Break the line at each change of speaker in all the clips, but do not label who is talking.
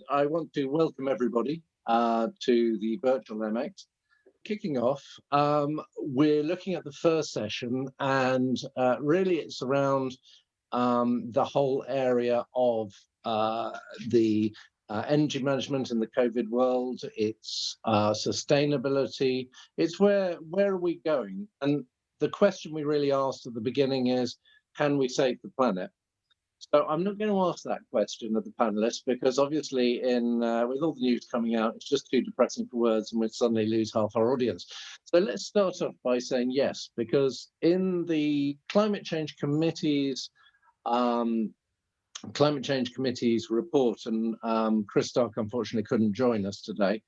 I want to welcome everybody to the virtual EMEX. Kicking off, we're looking at the first session, and really it's around the whole area of the energy management in the COVID world. It's sustainability. It's where are we going? And the question we really asked at the beginning is, can we save the planet? So I'm not going to ask that question of the panelists, because obviously with all the news coming out, it's just too depressing for words and we'd suddenly lose half our audience. So let's start off by saying yes, because in the Climate Change Committee's report, and Chris Stark unfortunately couldn't join us today,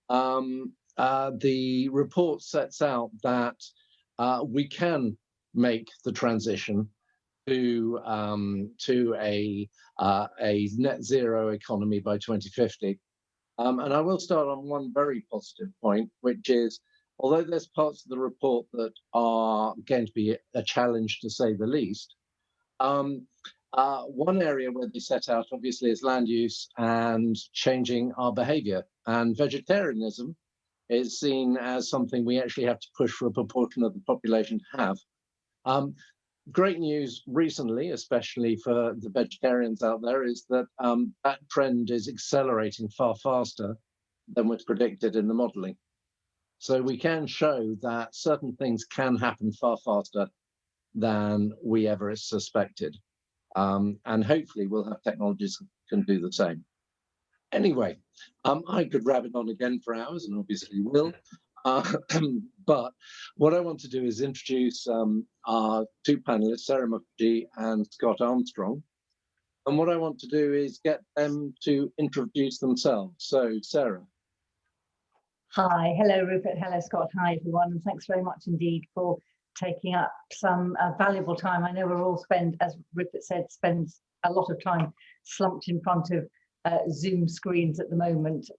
the report sets out that we can make the transition to a net zero economy by 2050. And I will start on one very positive point, which is, although there's parts of the report that are going to be a challenge to say the least, one area where they set out obviously is land use and changing our behavior. And vegetarianism is seen as something we actually have to push for a proportion of the population to have. Great news recently, especially for the vegetarians out there, is that that trend is accelerating far faster than was predicted in the modelling. So we can show that certain things can happen far faster than we ever suspected. And hopefully we'll have technologies that can do the same. Anyway, I could rabbit on again for hours, and obviously will. But what I want to do is introduce our two panelists, Sarah Mukherjee and Scott Armstrong. And what I want to do is get them to introduce themselves. So, Sarah.
Hi, hello, Rupert. Hello, Scott. Hi, everyone. And thanks very much indeed for taking up some valuable time. I know we're all as Rupert said, spends a lot of time slumped in front of Zoom screens at the moment,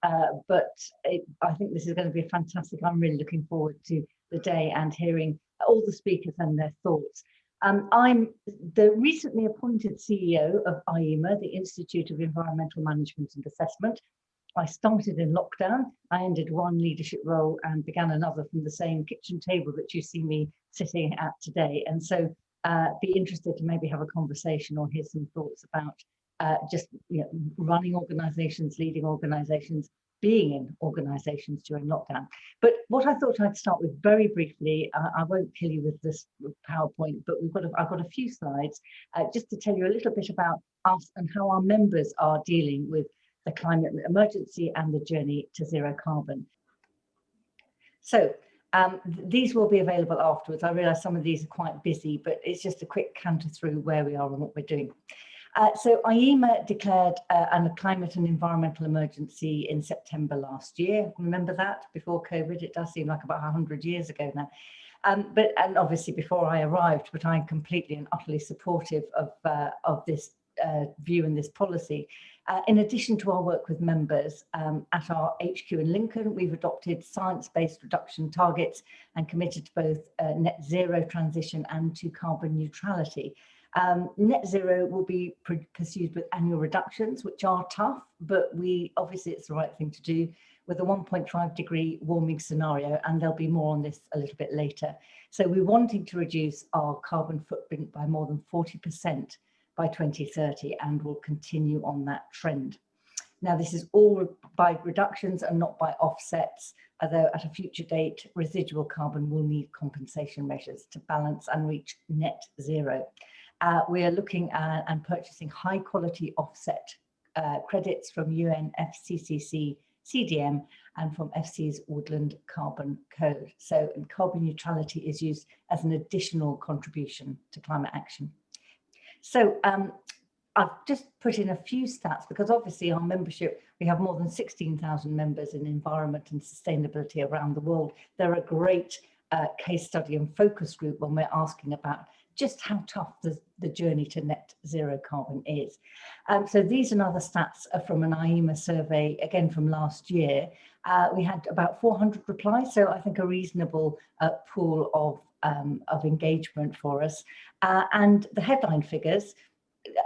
but I think this is going to be fantastic. I'm really looking forward to the day and hearing all the speakers and their thoughts. I'm the recently appointed CEO of IEMA, the Institute of Environmental Management and Assessment. I started in lockdown. I ended one leadership role and began another from the same kitchen table that you see me sitting at today. And so be interested to maybe have a conversation or hear some thoughts about just running organisations, leading organisations, being in organisations during lockdown. But what I thought I'd start with very briefly, I won't kill you with this PowerPoint, but I've got a few slides just to tell you a little bit about us and how our members are dealing with the climate emergency and the journey to zero carbon. So these will be available afterwards. I realise some of these are quite busy, but it's just a quick canter through where we are and what we're doing. So IEMA declared a climate and environmental emergency in September last year. Remember that? Before COVID? It does seem like about 100 years ago now. And obviously before I arrived, but I'm completely and utterly supportive of this view and this policy. In addition to our work with members at our HQ in Lincoln, we've adopted science-based reduction targets and committed to both net zero transition and to carbon neutrality. Net zero will be pursued with annual reductions, which are tough, but obviously it's the right thing to do with a 1.5 degree warming scenario, and there'll be more on this a little bit later. So we're wanting to reduce our carbon footprint by more than 40% by 2030, and will continue on that trend. Now, this is all by reductions and not by offsets, although at a future date, residual carbon will need compensation measures to balance and reach net zero. We are looking at and purchasing high quality offset credits from UNFCCC, CDM, and from FC's Woodland Carbon Code. So carbon neutrality is used as an additional contribution to climate action. So I've just put in a few stats because obviously our membership, we have more than 16,000 members in environment and sustainability around the world. They're a great case study and focus group when we're asking about just how tough the journey to net zero carbon is. So these and other stats are from an IEMA survey, again from last year. We had about 400 replies, so I think a reasonable pool of engagement for us. And the headline figures,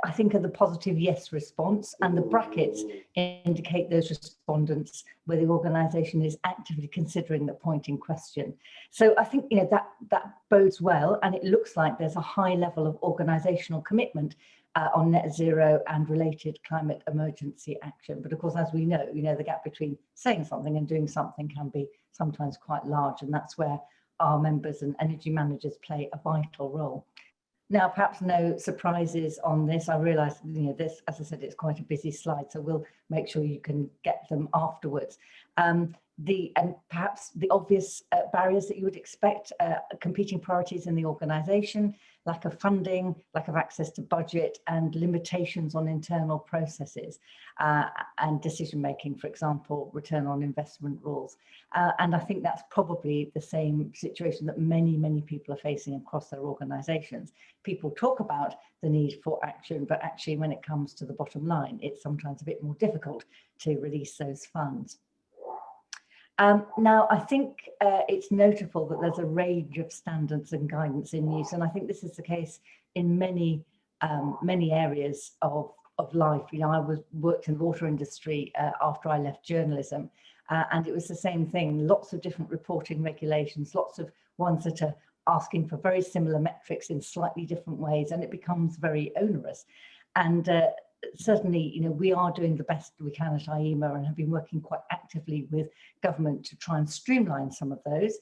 I think, are the positive yes response, and the brackets indicate those respondents where the organisation is actively considering the point in question. So I think, you know, that bodes well, and it looks like there's a high level of organisational commitment on net zero and related climate emergency action. But of course, as we know, you know, the gap between saying something and doing something can be sometimes quite large, and that's where our members and energy managers play a vital role. Now, perhaps no surprises on this. I realise, you know, this, as I said, it's quite a busy slide, so we'll make sure you can get them afterwards. And perhaps the obvious barriers that you would expect, competing priorities in the organisation, lack of funding, lack of access to budget, and limitations on internal processes and decision making, for example, return on investment rules. And I think that's probably the same situation that many people are facing across their organisations. People talk about the need for action, but actually when it comes to the bottom line, it's sometimes a bit more difficult to release those funds. Now, I think it's notable that there's a range of standards and guidance in use, and I think this is the case in many areas of life. You know, I worked in the water industry after I left journalism, and it was the same thing. Lots of different reporting regulations, lots of ones that are asking for very similar metrics in slightly different ways, and it becomes very onerous. And certainly, you know, we are doing the best we can at IEMA and have been working quite actively with government to try and streamline some of those.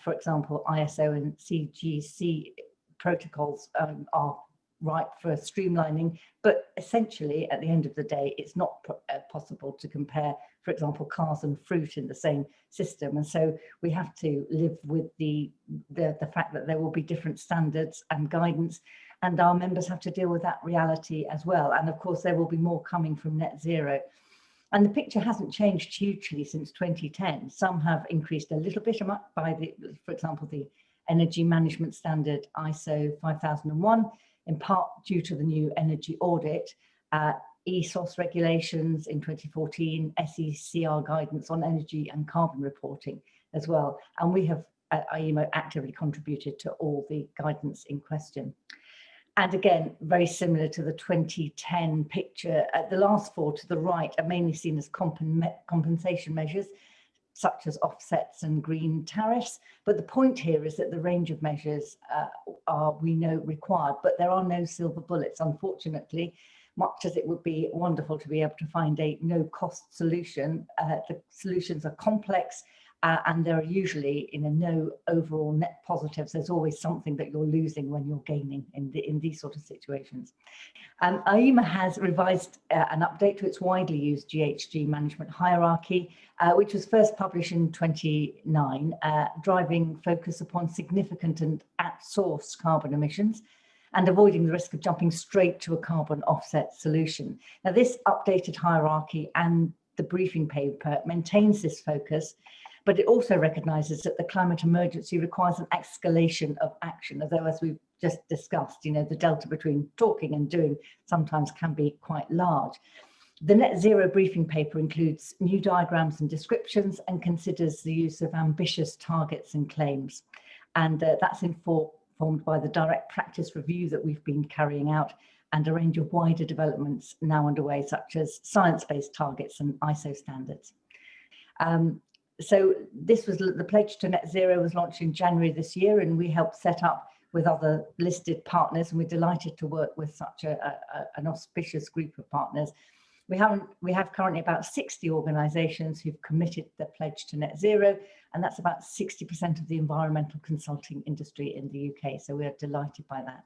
For example, ISO and CGC protocols are ripe for streamlining, but essentially at the end of the day, it's not possible to compare, for example, cars and fruit in the same system. And so we have to live with the fact that there will be different standards and guidance, and our members have to deal with that reality as well. And of course, there will be more coming from net zero. And the picture hasn't changed hugely since 2010. Some have increased a little bit by for example, the energy management standard ISO 5001, in part due to the new energy audit, ESOS regulations in 2014, SECR guidance on energy and carbon reporting as well. And we have at IEMA actively contributed to all the guidance in question. And again, very similar to the 2010 picture, the last four to the right are mainly seen as compensation measures, such as offsets and green tariffs. But the point here is that the range of measures are, we know, required, but there are no silver bullets, unfortunately. Much as it would be wonderful to be able to find a no-cost solution, the solutions are complex, and there are usually, you know, no overall net positives. There's always something that you're losing when you're gaining in these sort of situations. IEMA has revised an update to its widely used GHG management hierarchy, which was first published in 2009, driving focus upon significant and at-source carbon emissions and avoiding the risk of jumping straight to a carbon offset solution. Now, this updated hierarchy and the briefing paper maintains this focus, but it also recognises that the climate emergency requires an escalation of action, although, as we've just discussed, you know, the delta between talking and doing sometimes can be quite large. The net zero briefing paper includes new diagrams and descriptions and considers the use of ambitious targets and claims. And that's informed by the direct practice review that we've been carrying out and a range of wider developments now underway, such as science-based targets and ISO standards. So this was the pledge to net zero was launched in January this year, and we helped set up with other listed partners, and we're delighted to work with such an auspicious group of partners. We have currently about 60 organisations who've committed their pledge to net zero, and that's about 60% of the environmental consulting industry in the UK. So we are delighted by that.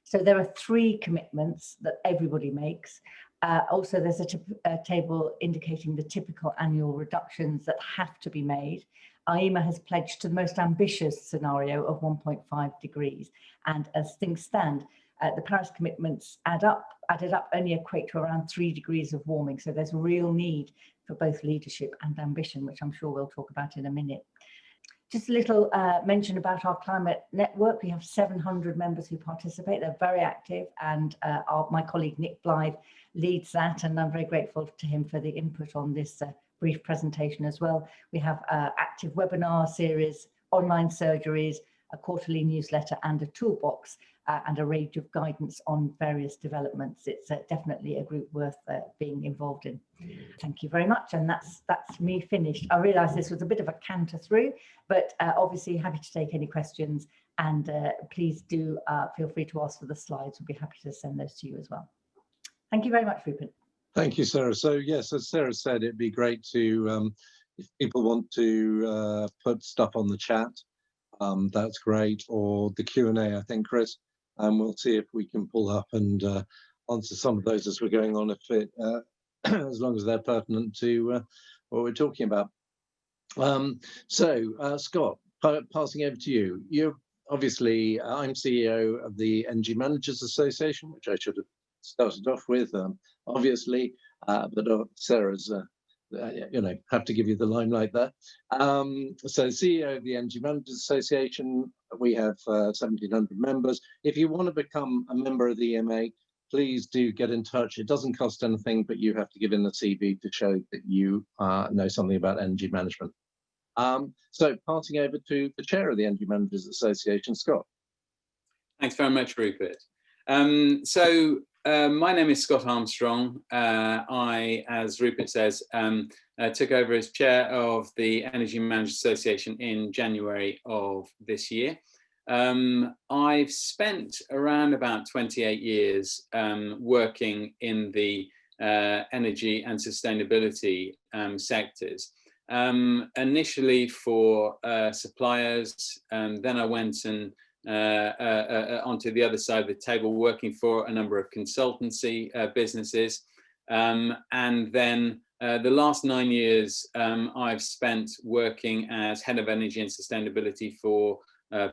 So there are 3 commitments that everybody makes. Also, there's a table indicating the typical annual reductions that have to be made. IEMA has pledged to the most ambitious scenario of 1.5 degrees. And as things stand, the Paris commitments added up only equate to around 3 degrees of warming. So there's a real need for both leadership and ambition, which I'm sure we'll talk about in a minute. Just a little mention about our climate network. We have 700 members who participate. They're very active, and my colleague Nick Blythe leads that, and I'm very grateful to him for the input on this brief presentation as well. We have active webinar series, online surgeries, a quarterly newsletter and a toolbox and a range of guidance on various developments. It's definitely a group worth being involved in. Thank you very much, and that's me finished. I realise this was a bit of a canter through, but obviously happy to take any questions, and please do feel free to ask for the slides. We'll be happy to send those to you as well. Thank you very much, Rupert.
Thank you, Sarah. So yes, as Sarah said, it'd be great to, if people want to put stuff on the chat, that's great, or the Q&A, I think, Chris, and we'll see if we can pull up and answer some of those as we're going on, if it, as long as they're pertinent to what we're talking about. Scott, passing over to you. You're obviously, I'm CEO of the Energy Managers Association, which I should have started off with, obviously, but Sarah's, have to give you the limelight there. So CEO of the Energy Managers Association, we have 1,700 members. If you want to become a member of the EMA, please do get in touch. It doesn't cost anything, but you have to give in the CV to show that you know something about energy management. So passing over to the chair of the Energy Managers Association, Scott.
Thanks very much, Rupert. My name is Scott Armstrong. I, as Rupert says, took over as chair of the Energy Managers Association in January of this year. I've spent around about 28 years working in the energy and sustainability sectors. Initially for suppliers, then I went and onto the other side of the table, working for a number of consultancy businesses, and then the last 9 years I've spent working as head of energy and sustainability for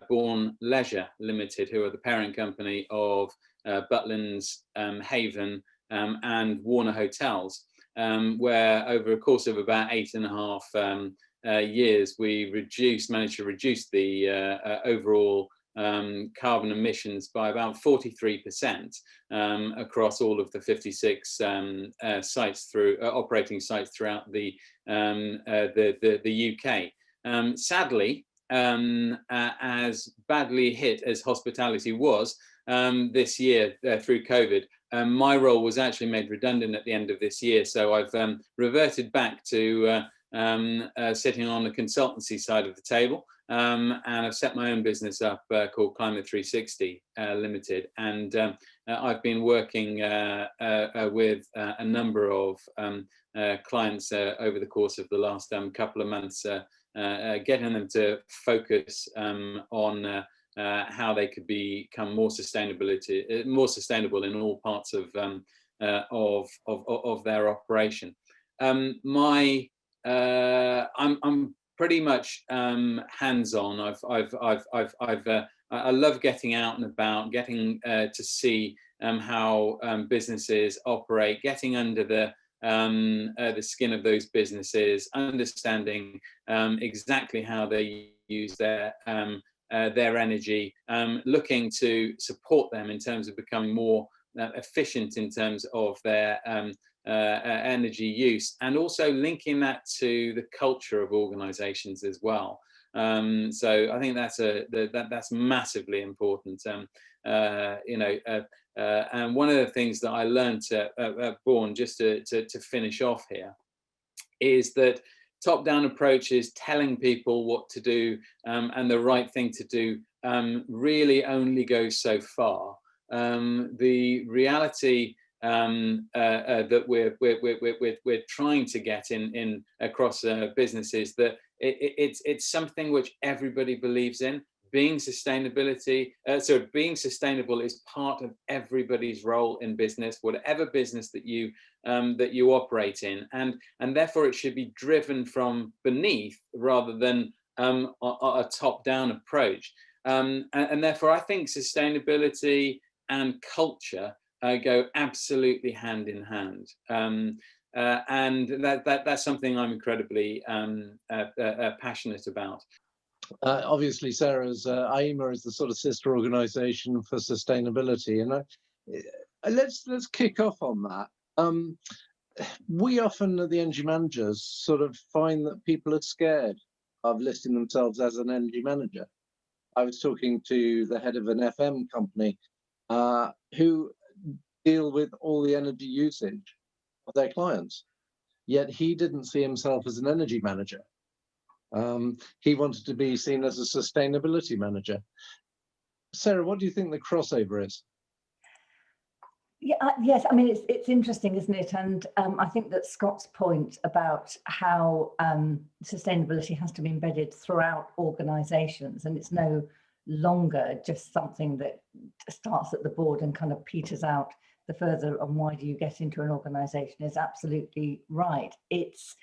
Bourne Leisure Limited, who are the parent company of Butlins, Haven, and Warner Hotels, where over a course of about 8.5 years we managed to reduce the overall carbon emissions by about 43% across all of the 56 sites operating sites throughout the UK. Sadly, as badly hit as hospitality was this year through COVID, my role was actually made redundant at the end of this year. So I've reverted back to sitting on the consultancy side of the table, and I've set my own business up called Climate 360 Limited, and I've been working with a number of clients over the course of the last couple of months, getting them to focus on how they could become more sustainable in all parts of their operation. I'm pretty much hands-on. I love getting out and about, getting to see how businesses operate, getting under the skin of those businesses, understanding exactly how they use their energy, looking to support them in terms of becoming more efficient in terms of their energy use, and also linking that to the culture of organizations as well. So I think that's massively important. And one of the things that I learned at Bourne, just to finish off here, is that top-down approaches, telling people what to do and the right thing to do, really only goes so far. The reality that we're trying to get in across businesses, that it's something which everybody believes in. Being sustainable is part of everybody's role in business, whatever business that you operate in, and therefore it should be driven from beneath rather than a top-down approach. And therefore, I think sustainability and culture go absolutely hand in hand. And that's something I'm incredibly passionate about.
Obviously, Sarah's IEMA is the sort of sister organisation for sustainability, and let's kick off on that. We often, at the energy managers, sort of find that people are scared of listing themselves as an energy manager. I was talking to the head of an FM company who deal with all the energy usage of their clients, yet he didn't see himself as an energy manager. He wanted to be seen as a sustainability manager. Sarah, what do you think the crossover is?
Yeah, yes, I mean, it's interesting, isn't it? And I think that Scott's point about how sustainability has to be embedded throughout organisations, and it's no longer just something that starts at the board and kind of peters out the further and wider you get into an organisation, is absolutely right. It's,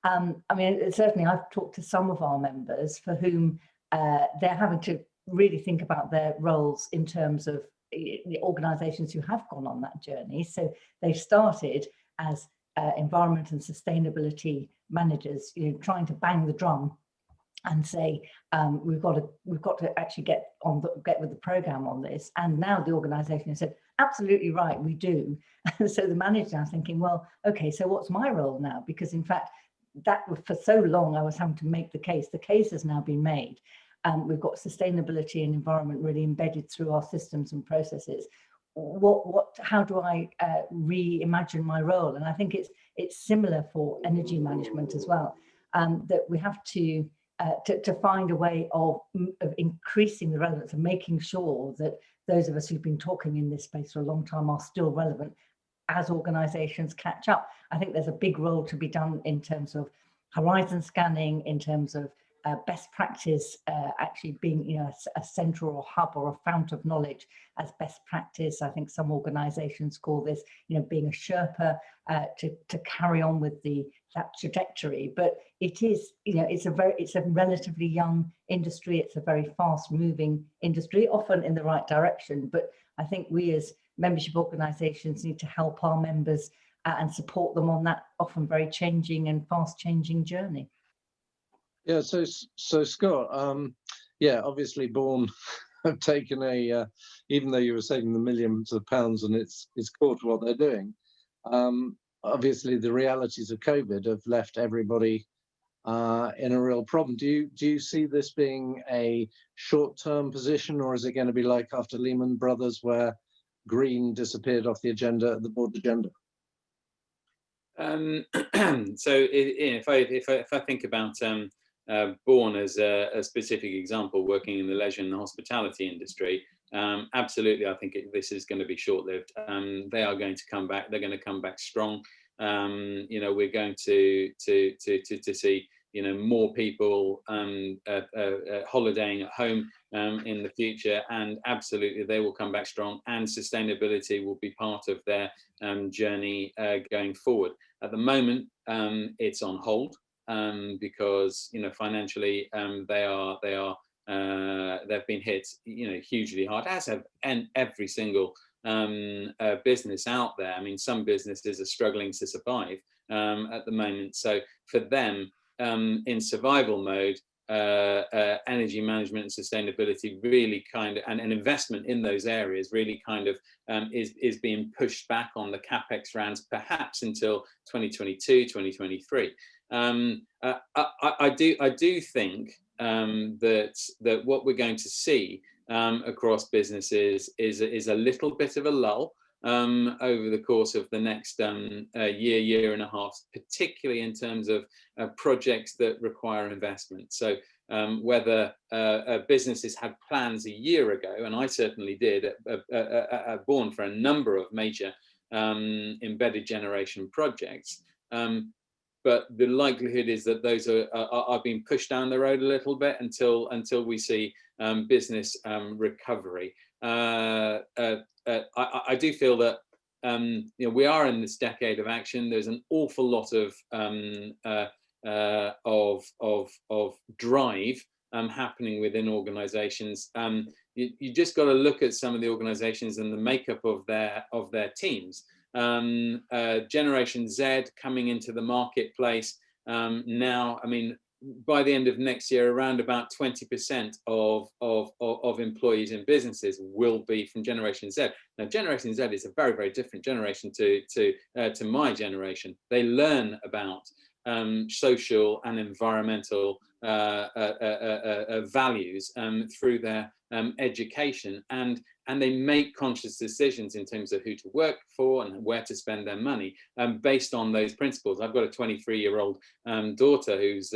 I mean, certainly I've talked to some of our members for whom they're having to really think about their roles in terms of the organisations who have gone on that journey. So they started as environment and sustainability managers, you know, trying to bang the drum and say we've got to actually get with the programme on this. And now the organisation has said, absolutely right, we do. And so the manager now thinking, well, okay, so what's my role now? Because in fact, that for so long I was having to make the case. The case has now been made. We've got sustainability and environment really embedded through our systems and processes. How do I reimagine my role? And I think it's similar for energy management as well, that we have to find a way of increasing the relevance and making sure that those of us who've been talking in this space for a long time are still relevant as organisations catch up. I think there's a big role to be done in terms of horizon scanning, in terms of best practice actually being, you know, a centre or hub or a fount of knowledge as best practice. I think some organisations call this, you know, being a Sherpa to carry on with that trajectory. But it is, you know, it's a relatively young industry. It's a very fast-moving industry, often in the right direction. But I think we as membership organisations need to help our members and support them on that often very changing and fast-changing journey.
Yeah, so Scott, yeah, obviously Bourne have taken even though you were saving the millions of pounds and it's core to what they're doing, obviously the realities of COVID have left everybody in a real problem. Do you see this being a short-term position, or is it going to be like after Lehman Brothers where green disappeared off the agenda, the board agenda?
So if I think about Bourne as a specific example, working in the leisure and the hospitality industry, absolutely, I think this is going to be short-lived. They are going to come back. They're going to come back strong. You know, we're going to see, you know, more people holidaying at home in the future, and absolutely they will come back strong, and sustainability will be part of their journey going forward. At the moment, it's on hold because, you know, financially they've been hit, you know, hugely hard, as have every single business out there. I mean, some businesses are struggling to survive at the moment. So for them, in survival mode, energy management and sustainability really kind of, and investment in those areas really kind of is being pushed back on the capex rounds, perhaps until 2022, 2023. I do think that what we're going to see across businesses is a little bit of a lull over the course of the next year and a half, particularly in terms of projects that require investment. So whether businesses had plans a year ago, and I certainly did at Bourne for a number of major embedded generation projects, but the likelihood is that those are being pushed down the road a little bit until we see business recovery. I do feel that you know, we are in this decade of action. There's an awful lot of drive happening within organisations. You just got to look at some of the organisations and the makeup of their teams. Generation Z coming into the marketplace now. I mean, by the end of next year, around about 20% of employees in businesses will be from Generation Z. Now, Generation Z is a very, very different generation to my generation. They learn about social and environmental values through their education, and they make conscious decisions in terms of who to work for and where to spend their money based on those principles. I've got a 23-year-old daughter who's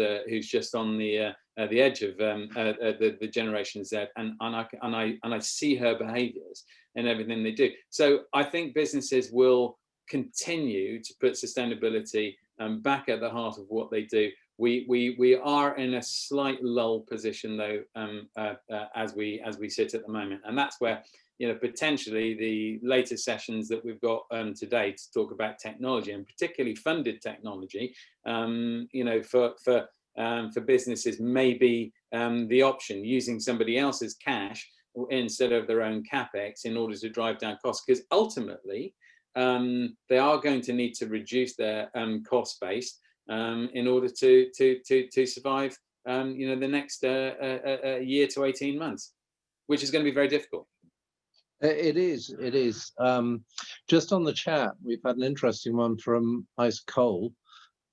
just on the edge of the Generation Z, and I see her behaviours in everything they do. So I think businesses will continue to put sustainability back at the heart of what they do. We are in a slight lull position though, as we sit at the moment, and that's where, you know, potentially the latest sessions that we've got today to talk about technology, and particularly funded technology, you know, for businesses, may be the option, using somebody else's cash instead of their own capex in order to drive down costs, because ultimately they are going to need to reduce their cost base in order to survive, you know, the next year to 18 months, which is going to be very difficult.
It is. Just on the chat, we've had an interesting one from Ice Cole.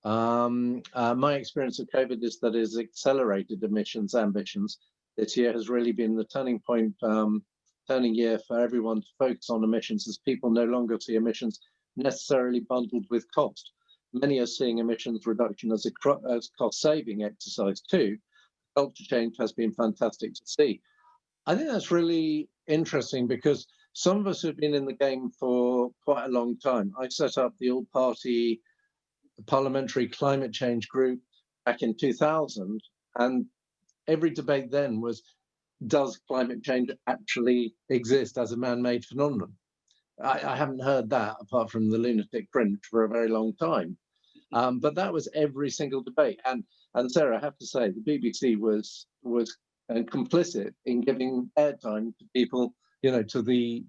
My experience of COVID is that it's accelerated emissions ambitions. This year has really been the turning point, turning year for everyone to focus on emissions, as people no longer see emissions necessarily bundled with cost. Many are seeing emissions reduction as a cost-saving exercise too. Culture change has been fantastic to see. I think that's really interesting, because some of us have been in the game for quite a long time. I set up the all-party parliamentary climate change group back in 2000, and every debate then was, does climate change actually exist as a man-made phenomenon? I haven't heard that, apart from the lunatic fringe, for a very long time. But that was every single debate. And Sarah, I have to say, the BBC was complicit in giving airtime to people, you know, to the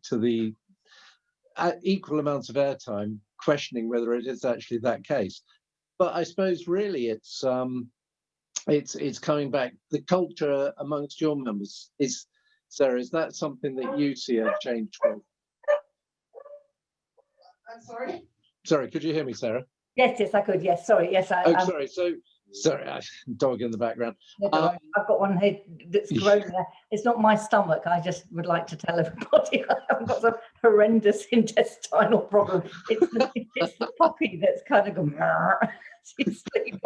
equal amounts of airtime, questioning whether it is actually that case. But I suppose really it's coming back. The culture amongst your members is, Sarah, is that something that you see a change for?
I'm sorry.
Sorry, could you hear me, Sarah?
Yes, I could. Yes, sorry. Yes,
sorry. So, sorry, dog in the background.
No, I've got one here that's groaning there. It's not my stomach. I just would like to tell everybody I've got some horrendous intestinal problem. It's the puppy that's kind of going. She's sleeping.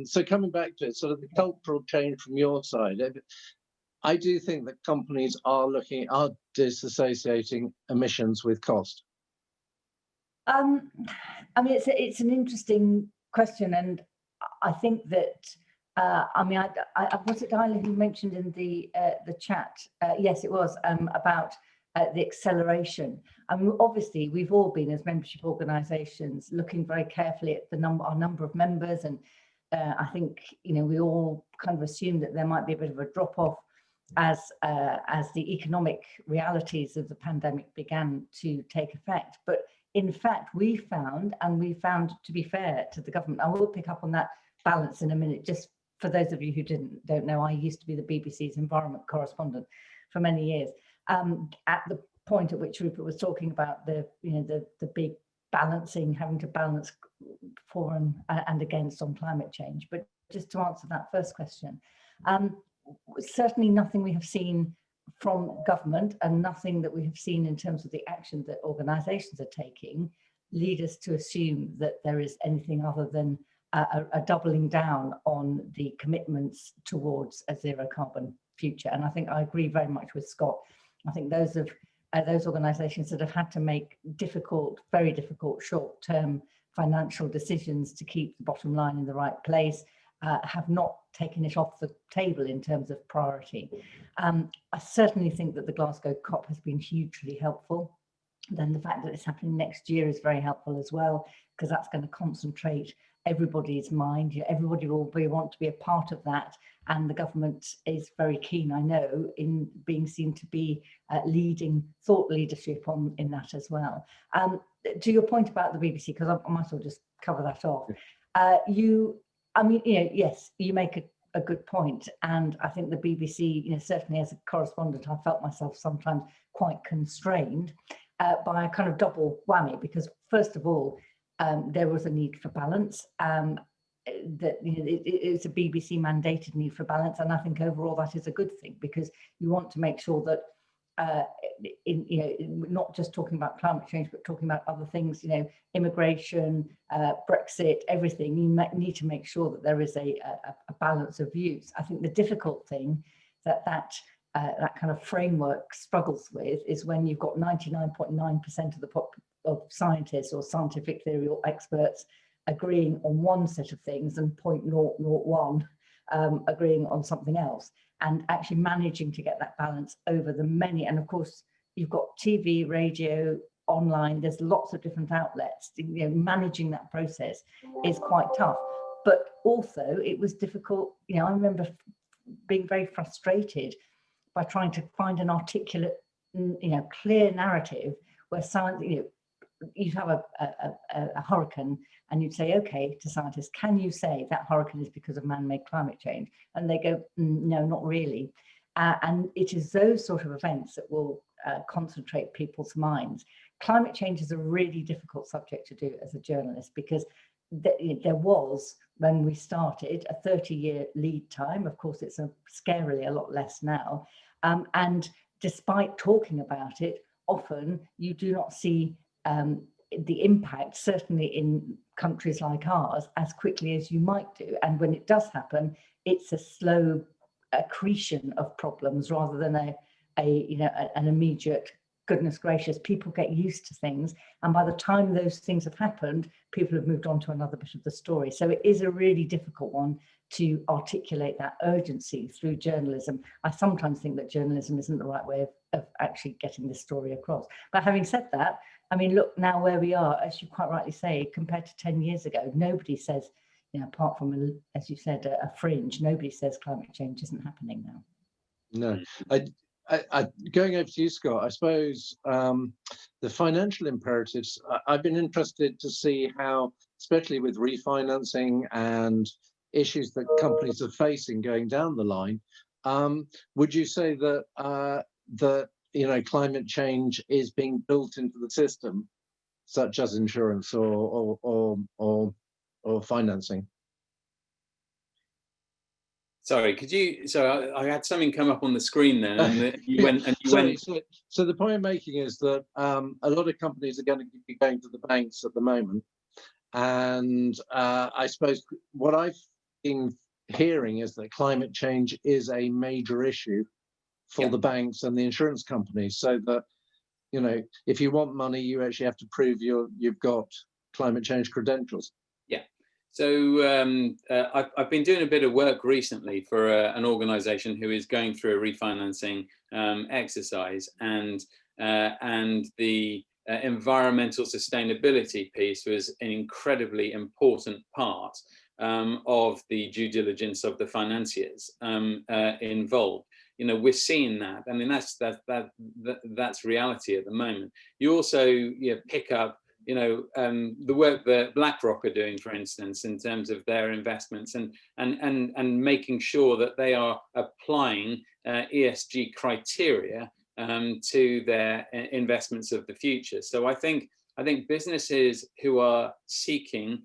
So coming back to it, sort of the cultural change from your side, I do think that companies are disassociating emissions with cost. I mean, it's an interesting question, and I think that I mean, was it Isla who mentioned in the chat? Yes, it was about the acceleration. I mean, obviously, we've all been, as membership organisations, looking very carefully at our number of members, and I think, you know, we all kind of assumed that there might be a bit of a drop off as the economic realities of the pandemic began to take effect. But in fact, we found, to be fair to the government, I will pick up on that balance in a minute. Just for those of you who don't know, I used to be the BBC's environment correspondent for many years. At the point at which Rupert was talking about the big balancing, having to balance for and against on climate change. But just to answer that first question, certainly nothing we have seen from government, and nothing that we have seen in terms of the action that organisations are taking, lead us to assume that there is anything other than a doubling down on the commitments towards a zero carbon future. And I think I agree very much with Scott. I think those organisations that have had to make very difficult short-term financial decisions to keep the bottom line in the right place have not taken it off the table in terms of priority. I certainly think that the Glasgow COP has been hugely helpful. Then the fact that it's happening next year is very helpful as well, because that's going to concentrate everybody's mind. Everybody will want to be a part of that, and the government is very keen, I know, in being seen to be leading thought leadership in that as well. To your point about the BBC, because I might as well just cover that off. Yes, you make a good point, and I think the BBC, certainly as a correspondent, I felt myself sometimes quite constrained by a kind of double whammy, because first of all, there was a need for balance. That it's a BBC mandated need for balance, and I think overall that is a good thing, because you want to make sure that not just talking about climate change, but talking about other things, immigration, Brexit, everything. You need to make sure that there is a balance of views. I think the difficult thing that kind of framework struggles with is when you've got 99.9% of scientists or scientific theory or experts agreeing on one set of things and 0.001 agreeing on something else, and actually managing to get that balance over the many. And of course, you've got TV, radio, online, there's lots of different outlets. Managing that process is quite tough. But also it was difficult. I remember being very frustrated by trying to find an articulate, clear narrative where science, you'd have a hurricane, and you'd say, okay, to scientists, can you say that hurricane is because of man-made climate change? And they go, no, not really. And it is those sort of events that will concentrate people's minds. Climate change is a really difficult subject to do as a journalist, because there was, when we started, a 30-year lead time. Of course, it's scarily a lot less now. And despite talking about it, often you do not see the impact, certainly in countries like ours, as quickly as you might do. And when it does happen, it's a slow accretion of problems rather than an immediate, goodness gracious. People get used to things, and by the time those things have happened, people have moved on to another bit of the story. So it is a really difficult one to articulate that urgency through journalism. I sometimes think that journalism isn't the right way of actually getting this story across. But having said that, I mean, look now where we are, as you quite rightly say, compared to 10 years ago, nobody says, apart from, as you said, a fringe, nobody says climate change isn't happening now.
No. Going over to you, Scott, I suppose the financial imperatives, I've been interested to see how, especially with refinancing and issues that companies are facing going down the line, would you say that climate change is being built into the system, such as insurance or financing?
Sorry, could you? So I had something come up on the screen then, and you went.
So the point I'm making is that a lot of companies are going to be going to the banks at the moment, and I suppose what I've been hearing is that climate change is a major issue for the banks and the insurance companies. So that if you want money, you actually have to prove you've got climate change credentials.
Yeah. So I've been doing a bit of work recently for an organisation who is going through a refinancing exercise, and the environmental sustainability piece was an incredibly important part of the due diligence of the financiers involved. We're seeing that. I mean, that's reality at the moment. You also pick up the work that BlackRock are doing, for instance, in terms of their investments and making sure that they are applying ESG criteria to their investments of the future. So I think businesses who are seeking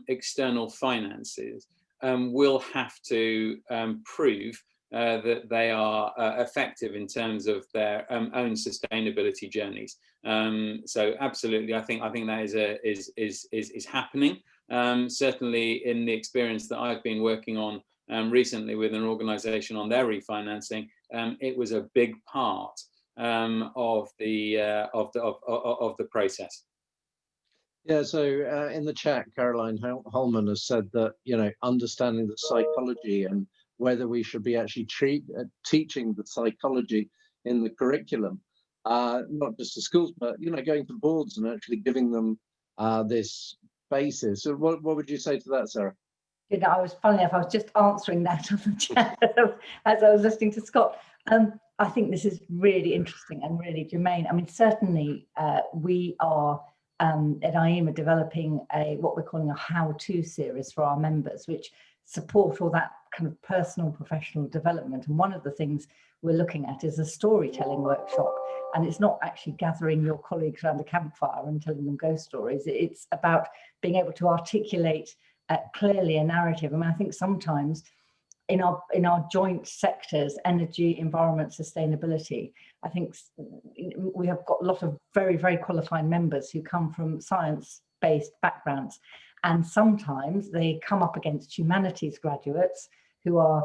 external finances will have to prove that they are effective in terms of their own sustainability journeys. So absolutely, I think that is happening. Certainly, in the experience that I've been working on recently with an organisation on their refinancing, it was a big part of the process.
Yeah, so in the chat, Caroline Holman has said that understanding the psychology and whether we should be actually teaching the psychology in the curriculum, not just to schools, but going to boards and actually giving them this basis. So what would you say to that, Sarah?
I was, funny enough, I was just answering that on the chat as I was listening to Scott. I think this is really interesting and really germane. I mean, certainly we are at IEMA developing what we're calling a how-to series for our members, which support all that kind of personal professional development. And one of the things we're looking at is a storytelling workshop. And it's not actually gathering your colleagues around a campfire and telling them ghost stories. It's about being able to articulate clearly a narrative. I mean, I think sometimes in our joint sectors, energy, environment, sustainability, I think we have got a lot of very, very qualified members who come from science-based backgrounds. And sometimes they come up against humanities graduates who are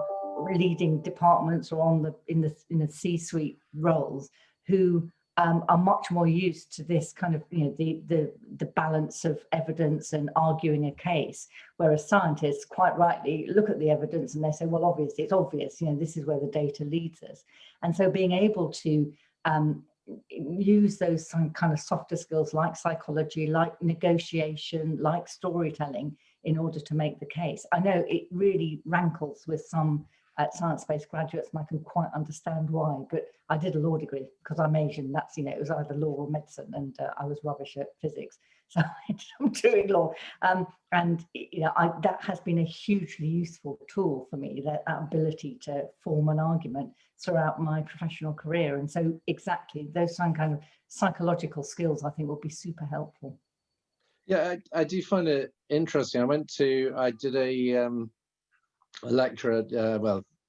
leading departments or in the C-suite roles, who are much more used to this kind of, the balance of evidence and arguing a case, whereas scientists quite rightly look at the evidence and they say, well, obviously it's obvious, this is where the data leads us. And so being able to use those some kind of softer skills like psychology, like negotiation, like storytelling in order to make the case. I know it really rankles with some science-based graduates, and I can quite understand why, but I did a law degree because I'm Asian. That's, it was either law or medicine, and I was rubbish at physics, so I'm doing law. That has been a hugely useful tool for me, that ability to form an argument throughout my professional career. And so exactly those some kind of psychological skills I think will be super helpful.
Yeah, I do find it interesting. I did a lecture at,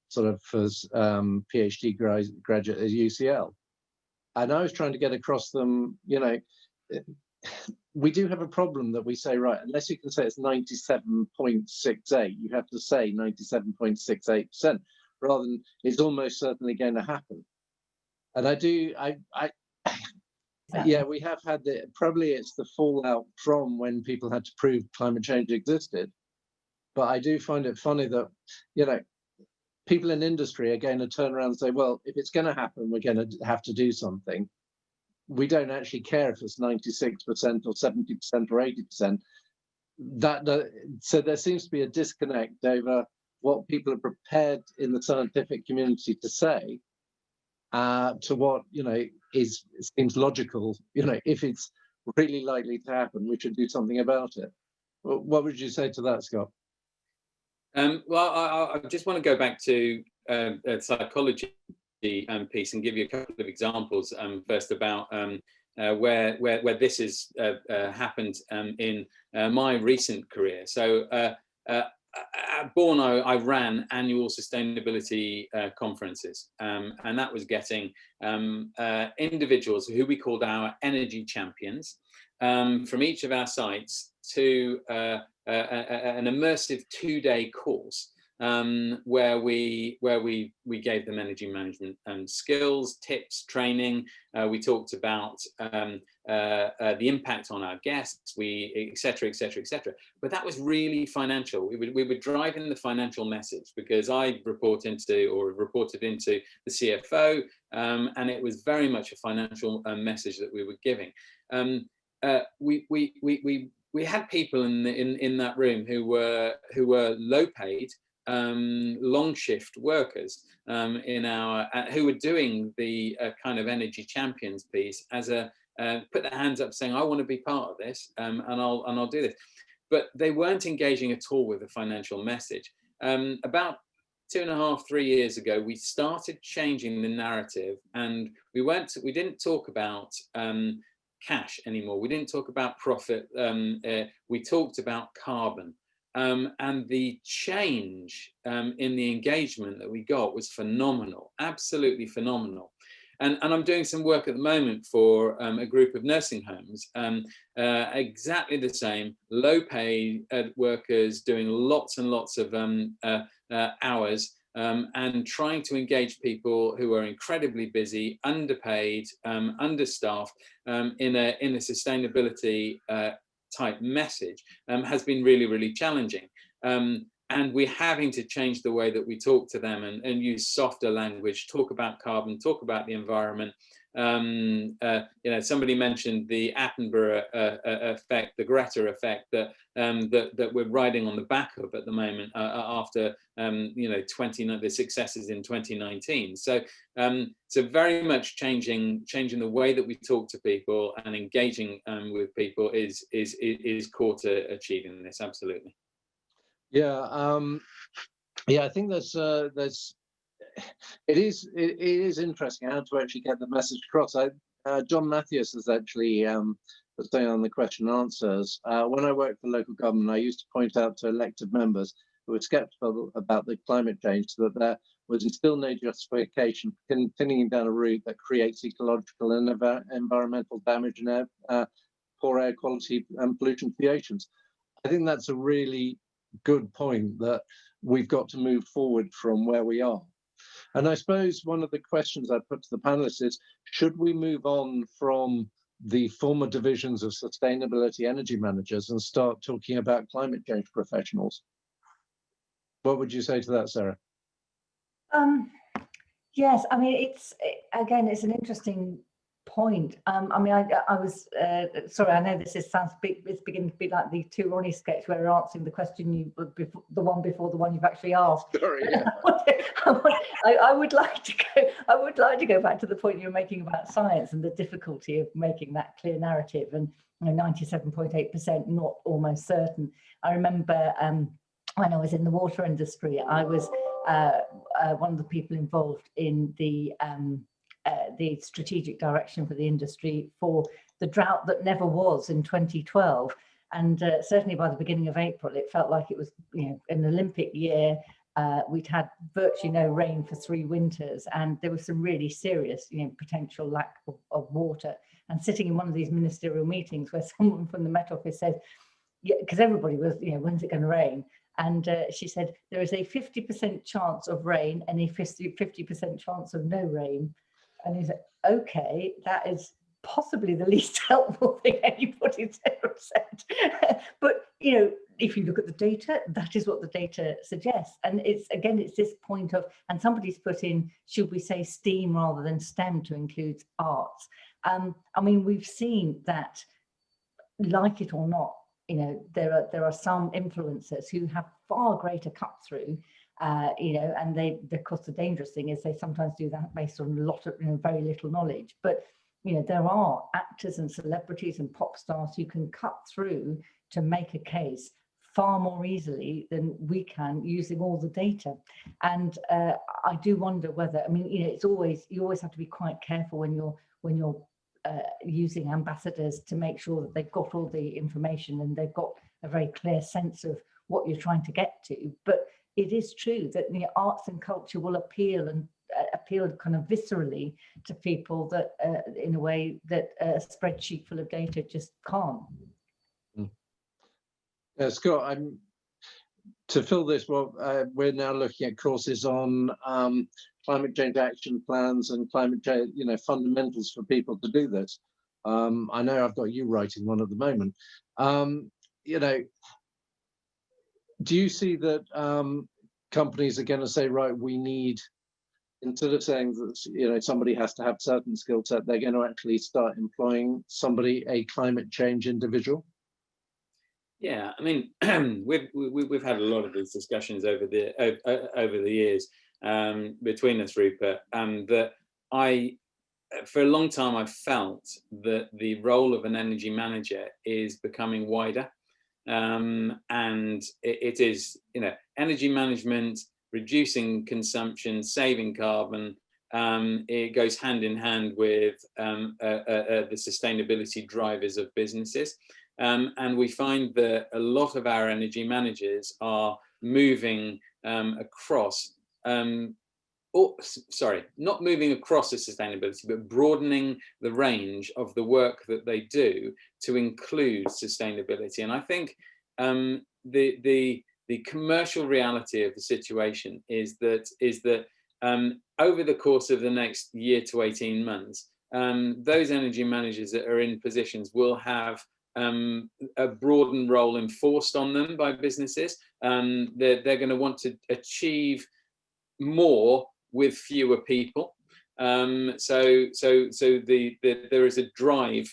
sort of for PhD graduate at UCL. And I was trying to get across them, we do have a problem that we say, right, unless you can say it's 97.68, you have to say 97.68%, rather than it's almost certainly going to happen. And yeah, we have had probably it's the fallout from when people had to prove climate change existed. But I do find it funny that, people in industry are going to turn around and say, well, if it's going to happen, we're going to have to do something. We don't actually care if it's 96% or 70% or 80%. So there seems to be a disconnect over what people are prepared in the scientific community to say to what, seems logical. If it's really likely to happen, we should do something about it. What would you say to that, Scott?
Well, I just want to go back to psychology piece and give you a couple of examples first about where this has happened in my recent career. So at Bourne, I ran annual sustainability conferences, and that was getting individuals who we called our energy champions from each of our sites to an immersive 2-day course where we gave them energy management skills, tips, training. We talked about the impact on our guests, etc. But that was really financial. We were driving the financial message because I reported into the CFO, and it was very much a financial message that we were giving. We had people in that room who were low paid, long shift workers who were doing the kind of energy champions piece as a put their hands up saying, I want to be part of this, and I'll do this. But they weren't engaging at all with the financial message. About 2.5, 3 years ago, we started changing the narrative, and we didn't talk about cash anymore. We didn't talk about profit. We talked about carbon. And the change in the engagement that we got was phenomenal, absolutely phenomenal. And I'm doing some work at the moment for a group of nursing homes, exactly the same, low paid workers doing lots and lots of hours, and trying to engage people who are incredibly busy, underpaid, understaffed, in a sustainability type message has been really, really challenging. And we're having to change the way that we talk to them and use softer language, talk about carbon, talk about the environment. Somebody mentioned the Attenborough effect, the Greta effect that we're riding on the back of at the moment after the successes in 2019. So very much changing the way that we talk to people and engaging with people is core to achieving this. Absolutely.
Yeah, yeah, I think it is interesting how to actually get the message across. John Matthews is actually staying on the question and answers. When I worked for local government, I used to point out to elected members who were sceptical about the climate change that there was still no justification for continuing down a route that creates ecological and environmental damage and poor air quality and pollution to the oceans. I think that's a really good point, that we've got to move forward from where we are. And I suppose one of the questions I put to the panelists is, should we move on from the former divisions of sustainability energy managers and start talking about climate change professionals? What would you say to that, Sarah?
Yes, I mean, again, it's an interesting point. I mean, I was sorry, I know sounds big. It's beginning to be like the Two Ronnie sketch where you're answering the question the one before the one you've actually asked. Sorry, yeah. I would like to go back to the point you were making about science and the difficulty of making that clear narrative, and 97.8% not almost certain. I remember when I was in the water industry, I was one of the people involved in the strategic direction for the industry for the drought that never was in 2012. And certainly by the beginning of April, it felt like it was, an Olympic year. We'd had virtually no rain for 3 winters, and there was some really serious, potential lack of water. And sitting in one of these ministerial meetings where someone from the Met Office said, because everybody was, when's it going to rain? And she said, there is a 50% chance of rain and a 50% chance of no rain. And he said, okay, that is possibly the least helpful thing anybody's ever said. But, if you look at the data, that is what the data suggests. And it's this point of, and somebody's put in, should we say STEAM rather than STEM to include arts? I mean, we've seen that, like it or not, there are some influencers who have far greater cut through, and of course the dangerous thing is they sometimes do that based on a lot of very little knowledge. But there are actors and celebrities and pop stars who can cut through to make a case far more easily than we can using all the data. And I do wonder whether, you always have to be quite careful when you're using ambassadors to make sure that they've got all the information and they've got a very clear sense of what you're trying to get to. But it is true that arts and culture will appeal kind of viscerally to people that in a way that a spreadsheet full of data just can't.
Scott, to fill this, we're now looking at courses on climate change action plans and climate change, fundamentals for people to do this. I know I've got you writing one at the moment. Do you see that companies are going to say, right, we need, instead of saying that somebody has to have certain skill set, they're going to actually start employing a climate change individual?
Yeah, I mean, we've had a lot of these discussions over the years between us, Rupert, that for a long time I've felt that the role of an energy manager is becoming wider, and it is energy management, reducing consumption, saving carbon. It goes hand in hand with the sustainability drivers of businesses. And we find that a lot of our energy managers are moving across, not moving across the sustainability, but broadening the range of the work that they do to include sustainability. And I think the commercial reality of the situation is that over the course of the next year to 18 months, those energy managers that are in positions will have a broadened role enforced on them by businesses. They're going to want to achieve more with fewer people. So there is a drive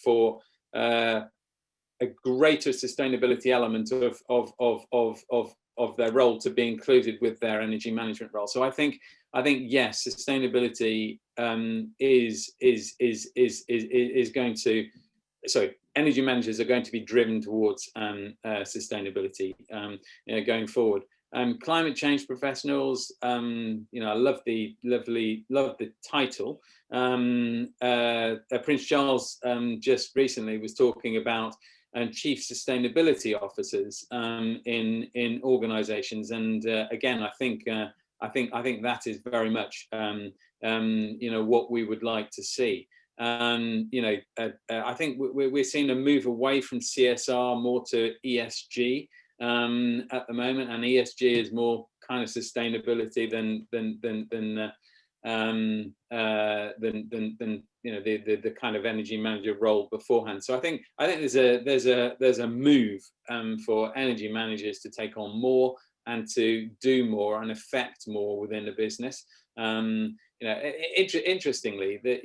for a greater sustainability element of their role to be included with their energy management role. So I think yes, sustainability is going to energy managers are going to be driven towards sustainability going forward. Climate change professionals, I love the title. Prince Charles just recently was talking about chief sustainability officers in organisations, and again, I think that is very much what we would like to see. I think we're seeing a move away from CSR more to ESG at the moment, and ESG is more kind of sustainability than the kind of energy manager role beforehand. So I think there's a move for energy managers to take on more and to do more and affect more within the business. Interestingly, that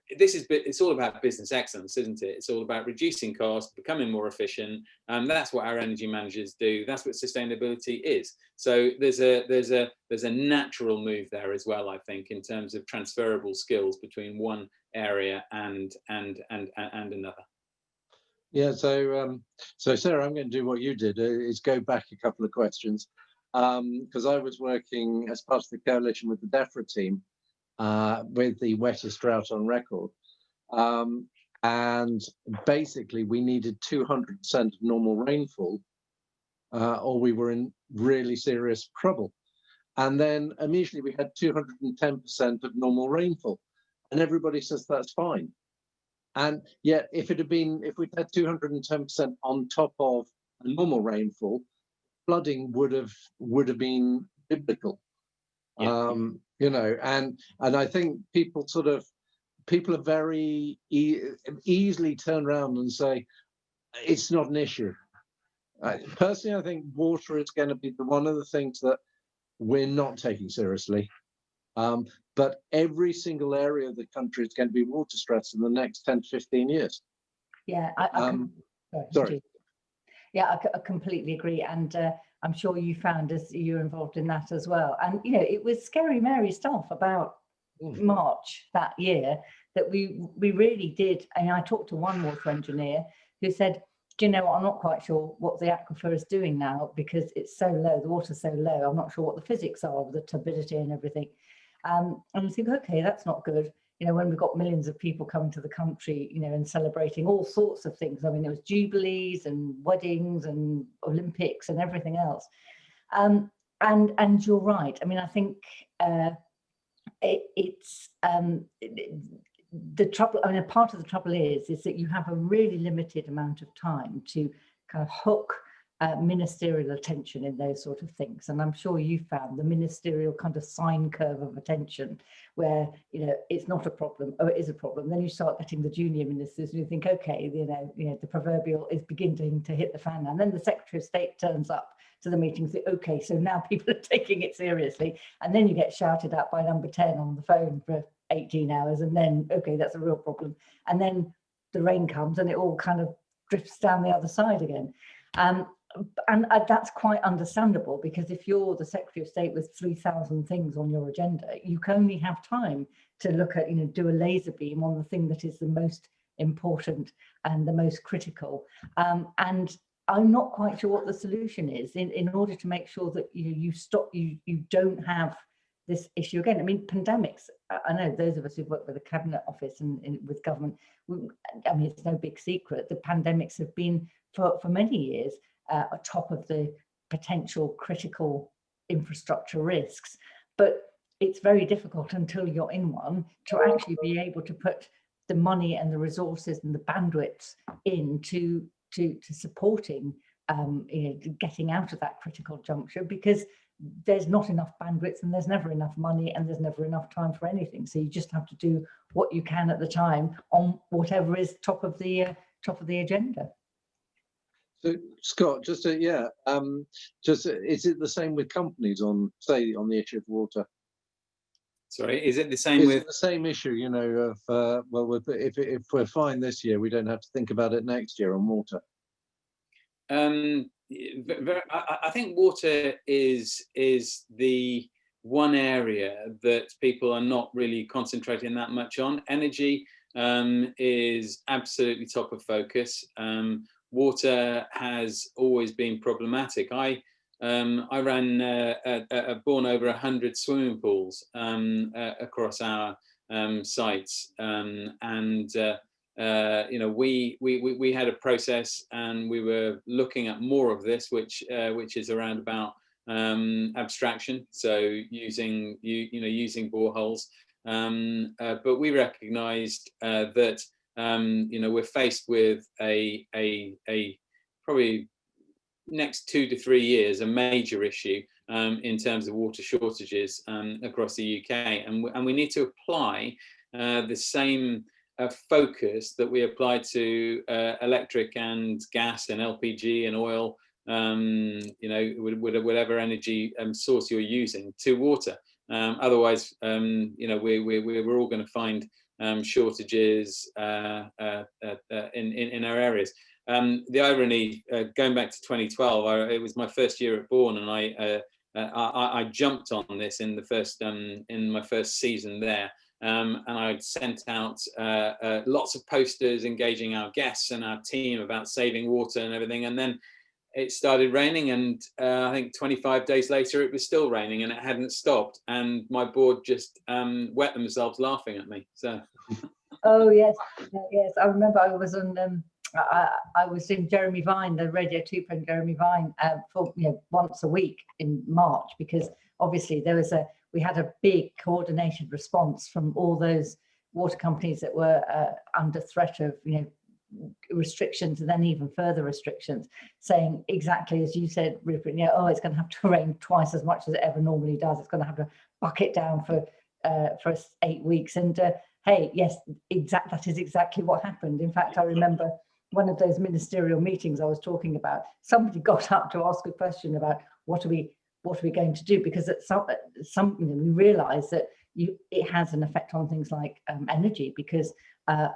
it's all about business excellence, isn't it? It's all about reducing costs, becoming more efficient, and that's what our energy managers do. That's what sustainability is. So there's a natural move there as well, I think, in terms of transferable skills between one area and another.
Yeah, so Sarah, I'm going to do what you did, is go back a couple of questions, because I was working as part of the coalition with the DEFRA team with the wettest drought on record, and basically we needed 200% of normal rainfall, or we were in really serious trouble. And then immediately we had 210% of normal rainfall, and everybody says that's fine. And yet, if we'd had 210% on top of a normal rainfall, flooding would have been biblical.
Yeah.
And I think people are very easily turn around and say it's not an issue. Personally, I think water is going to be one of the things that we're not taking seriously. But every single area of the country is going to be water stressed in the next 10 to 15 years.
Yeah,
sorry.
Yeah, I completely agree. And I'm sure you found, as you're involved in that as well. And, it was scary Mary stuff about March that year that we really did. And I talked to one water engineer who said, do you know what, I'm not quite sure what the aquifer is doing now because it's so low, the water's so low. I'm not sure what the physics are of the turbidity and everything. And I think, okay, that's not good. When we've got millions of people coming to the country, and celebrating all sorts of things. I mean, there was jubilees and weddings and Olympics and everything else. And you're right. I mean, I think it's the trouble. I mean, part of the trouble is that you have a really limited amount of time to kind of hook ministerial attention in those sort of things. And I'm sure you found the ministerial kind of sine curve of attention where, it's not a problem, or it is a problem. Then you start getting the junior ministers and you think, okay, the proverbial is beginning to hit the fan. And then the Secretary of State turns up to the meeting and say, okay, so now people are taking it seriously. And then you get shouted at by number 10 on the phone for 18 hours. And then, okay, that's a real problem. And then the rain comes and it all kind of drifts down the other side again. And that's quite understandable, because if you're the Secretary of State with 3,000 things on your agenda, you can only have time to look at, do a laser beam on the thing that is the most important and the most critical. And I'm not quite sure what the solution is in order to make sure that you don't have this issue again. I mean, pandemics, I know those of us who've worked with the Cabinet Office and with government, I mean, it's no big secret, the pandemics have been for many years atop of the potential critical infrastructure risks. But it's very difficult until you're in one to actually be able to put the money and the resources and the bandwidth into supporting getting out of that critical juncture, because there's not enough bandwidth and there's never enough money and there's never enough time for anything. So you just have to do what you can at the time on whatever is top of the agenda.
So Scott, is it the same with companies on the issue of water?
Sorry, is it the same with
the same issue? If we're fine this year, we don't have to think about it next year on water.
I think water is the one area that people are not really concentrating that much on. Energy, is absolutely top of focus. Water has always been problematic. I ran born over 100 swimming pools across our sites, and you know, we had a process, and we were looking at more of this, which is around about abstraction, so using using boreholes, but we recognized that you know, we're faced with a probably next 2 to 3 years a major issue in terms of water shortages across the UK, and we need to apply the same focus that we applied to electric and gas and LPG and oil, you know, whatever energy source you're using, to water. Otherwise, you know, we're all going to find shortages in our areas. The irony, going back to 2012, it was my first year at Bourne, and I jumped on this in my first season there. And I'd sent out lots of posters engaging our guests and our team about saving water and everything. And then it started raining, and I think 25 days later it was still raining, and it hadn't stopped. And my board just wet themselves laughing at me. So.
Oh yes, yes. I remember I was on. I was in Jeremy Vine, the Radio 2 friend Jeremy Vine, for once a week in March, because obviously we had a big coordinated response from all those water companies that were under threat of restrictions, and then even further restrictions, saying exactly as you said, Rupert. Oh, it's going to have to rain twice as much as it ever normally does. It's going to have to bucket down for 8 weeks. And hey, yes, that is exactly what happened. In fact, I remember one of those ministerial meetings I was talking about, somebody got up to ask a question about what are we going to do, because at some we realised that it has an effect on things like energy, because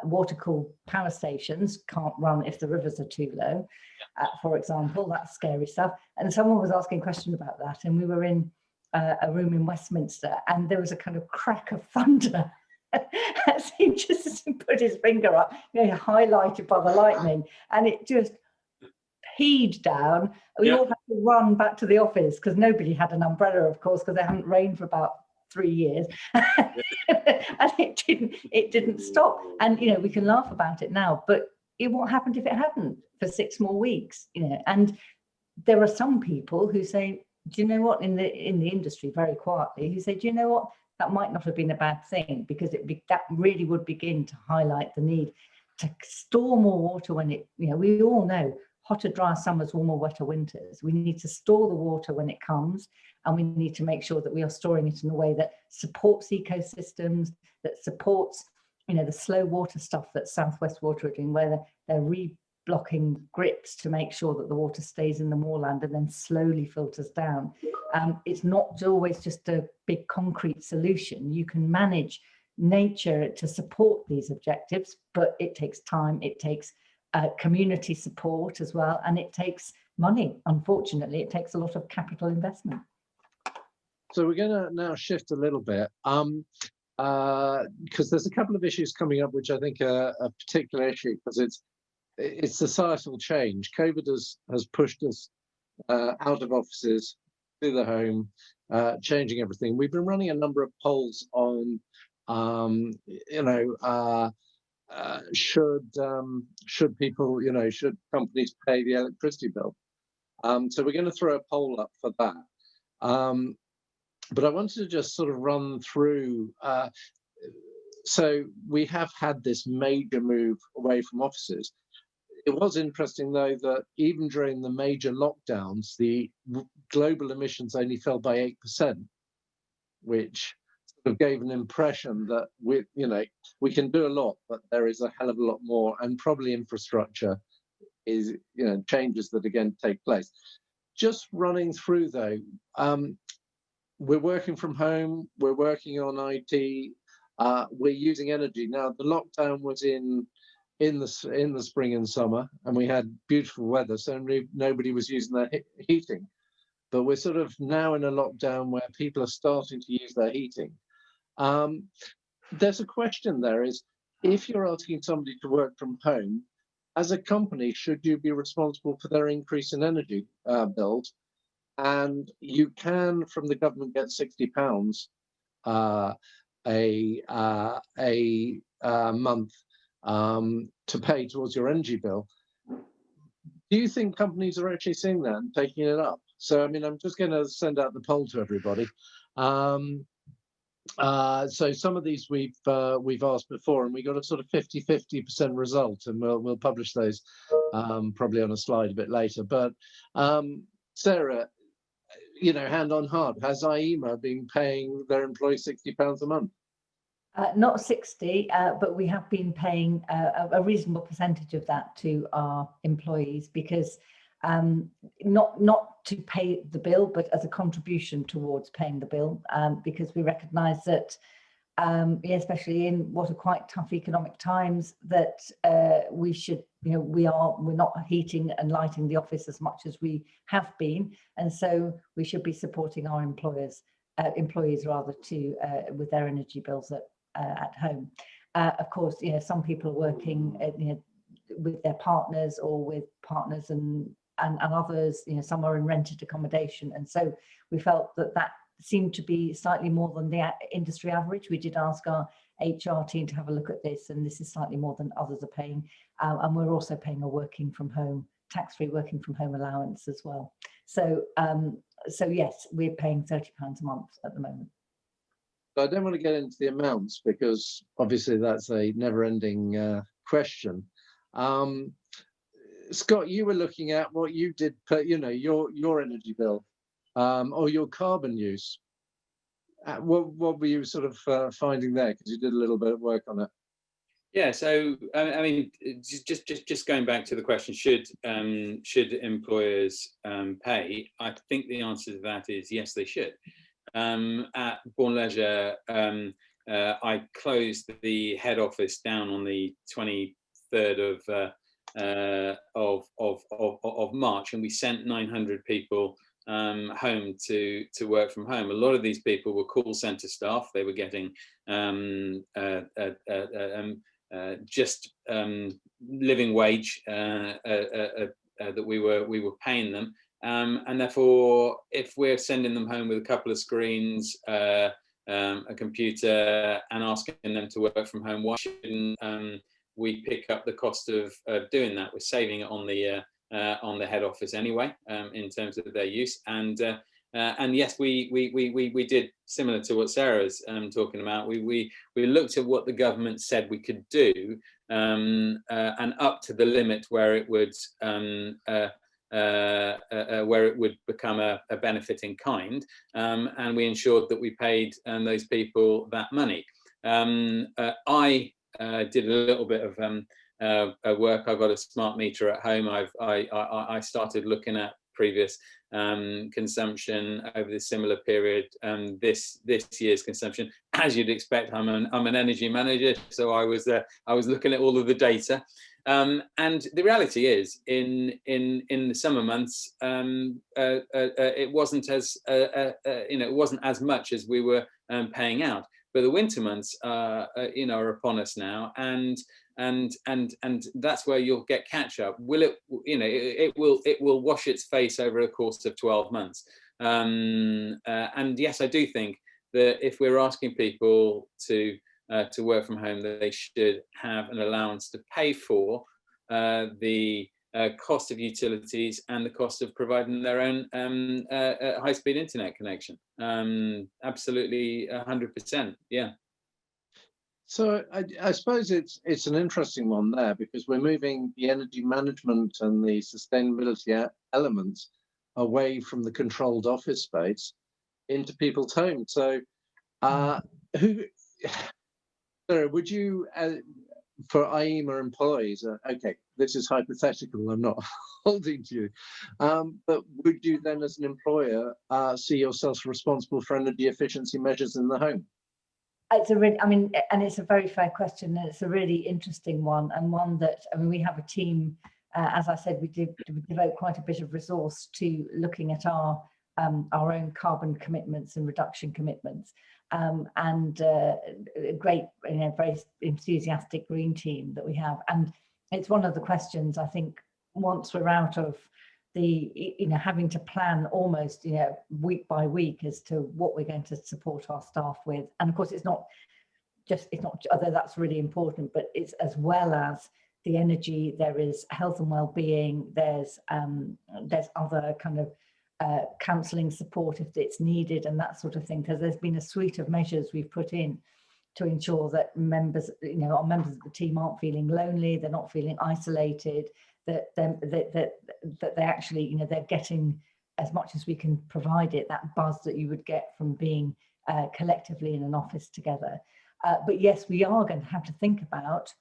water-cooled power stations can't run if the rivers are too low, for example. That's scary stuff. And someone was asking a question about that, and we were in a room in Westminster, and there was a kind of crack of thunder as he just put his finger up, highlighted by the lightning, and it just peed down. We all had to run back to the office because nobody had an umbrella, of course, because it hadn't rained for about 3 years. And it didn't stop. And we can laugh about it now, but what happened if it hadn't for 6 more weeks? And there are some people who say, do you know what, in the industry, very quietly, who say, do you know what, that might not have been a bad thing, because that really would begin to highlight the need to store more water when we all know hotter, drier summers, warmer, wetter winters. We need to store the water when it comes, and we need to make sure that we are storing it in a way that supports ecosystems, that supports, the slow water stuff that South West Water are doing, where they're reblocking grips to make sure that the water stays in the moorland and then slowly filters down. It's not always just a big concrete solution. You can manage nature to support these objectives, but it takes time, it takes community support as well, and it takes money. Unfortunately, it takes a lot of capital investment.
So we're going to now shift a little bit, because there's a couple of issues coming up which I think are a particular issue, because it's societal change. COVID has pushed us out of offices to the home, changing everything. We've been running a number of polls on, should people, should companies pay the electricity bill? So we're going to throw a poll up for that. But I wanted to just sort of run through. So we have had this major move away from offices. It was interesting, though, that even during the major lockdowns, the global emissions only fell by 8%, which sort of gave an impression that we can do a lot, but there is a hell of a lot more, and probably infrastructure is changes that again take place. Just running through, though, we're working from home, we're working on IT, we're using energy. Now, the lockdown was in the spring and summer, and we had beautiful weather, so nobody was using their heating. But we're sort of now in a lockdown where people are starting to use their heating. There's a question there is, if you're asking somebody to work from home, as a company, should you be responsible for their increase in energy bills? And you can, from the government, get £60 a month to pay towards your energy bill. Do you think companies are actually seeing that and taking it up? So, I mean, I'm just going to send out the poll to everybody. So some of these we've asked before, and we got a sort of 50-50% result, and we'll publish those probably on a slide a bit later. But Sarah, you know, hand on heart, has IEMA been paying their employees £60 a month?
Not 60, but we have been paying a reasonable percentage of that to our employees, because not to pay the bill, but as a contribution towards paying the bill, because we recognise that, especially in what are quite tough economic times, that we should, you know, we're not heating and lighting the office as much as we have been, and so we should be supporting our employees rather to with their energy bills at home. Of course, you know, some people are working with their partners or with partners and others, you know, some are in rented accommodation, and so we felt that seemed to be slightly more than the industry average. We did ask our HR team to have a look at this, and this is slightly more than others are paying, and we're also paying a working from home, tax-free working from home allowance as well. So so yes, we're paying £30 a month at the moment.
I don't want to get into the amounts, because obviously that's a never-ending question. Scott, you were looking at what you did per, you know, your energy bill or your carbon use. What were you sort of finding there? Because you did a little bit of work on it.
Yeah, so I mean, just going back to the question, should employers pay? I think the answer to that is yes, they should. At Bourne Leisure, I closed the head office down on the 23rd of March, and we sent 900 people home to work from home. A lot of these people were call center staff. They were getting just living wage that we were paying them. And therefore, if we're sending them home with a couple of screens, a computer, and asking them to work from home, why shouldn't we pick up the cost of doing that? We're saving it on the head office anyway, in terms of their use. And yes, we did similar to what Sarah's talking about. We looked at what the government said we could do, and up to the limit where it would become a benefit in kind, and we ensured that we paid those people that money. I did a little bit of work. I've got a smart meter at home. I started looking at previous consumption over the similar period, this year's consumption. As you'd expect, I'm an energy manager, so I was looking at all of the data. And the reality is, in the summer months, it wasn't as it wasn't as much as we were paying out. But the winter months, are upon us now, and that's where you'll get catch up. Will it? It will wash its face over a course of 12 months. And yes, I do think that if we're asking people to work from home, that they should have an allowance to pay for the cost of utilities and the cost of providing their own high-speed internet connection. Absolutely, 100%. Yeah.
So I suppose it's an interesting one there, because we're moving the energy management and the sustainability elements away from the controlled office space into people's homes. So would you, for IEMA employees, okay, this is hypothetical, I'm not holding to you, but would you then, as an employer, see yourself responsible for energy efficiency measures in the home?
It's and it's a very fair question, and it's a really interesting one, and one that, we have a team, as I said, we devote quite a bit of resource to looking at our own carbon commitments and reduction commitments. and a great, very enthusiastic green team that we have. And it's one of the questions, I think, once we're out of the, having to plan almost, week by week as to what we're going to support our staff with. And of course, it's not, although that's really important, but it's as well as the energy, there is health and well-being, there's other kind of counselling support if it's needed and that sort of thing, because there's been a suite of measures we've put in to ensure that members, our members of the team aren't feeling lonely, they're not feeling isolated, that they actually, they're getting as much as we can provide it, that buzz that you would get from being collectively in an office together. But yes, we are going to have to think about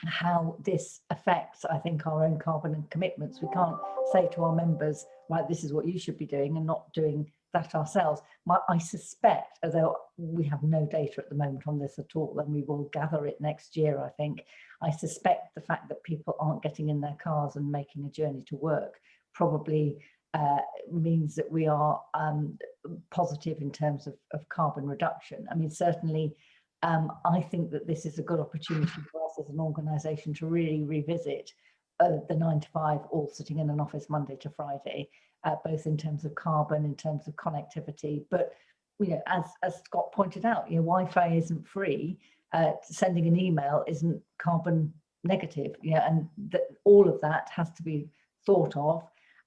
how this affects, I think, our own carbon and commitments. We can't say to our members, right, this is what you should be doing, and not doing that ourselves. I suspect, although we have no data at the moment on this at all, and we will gather it next year, I think, I suspect the fact that people aren't getting in their cars and making a journey to work probably means that we are positive in terms of carbon reduction. I mean, certainly, I think that this is a good opportunity for us as an organisation to really revisit the 9 to 5, all sitting in an office Monday to Friday, both in terms of carbon, in terms of connectivity. But as Scott pointed out, Wi-Fi isn't free. Sending an email isn't carbon negative. And all of that has to be thought of.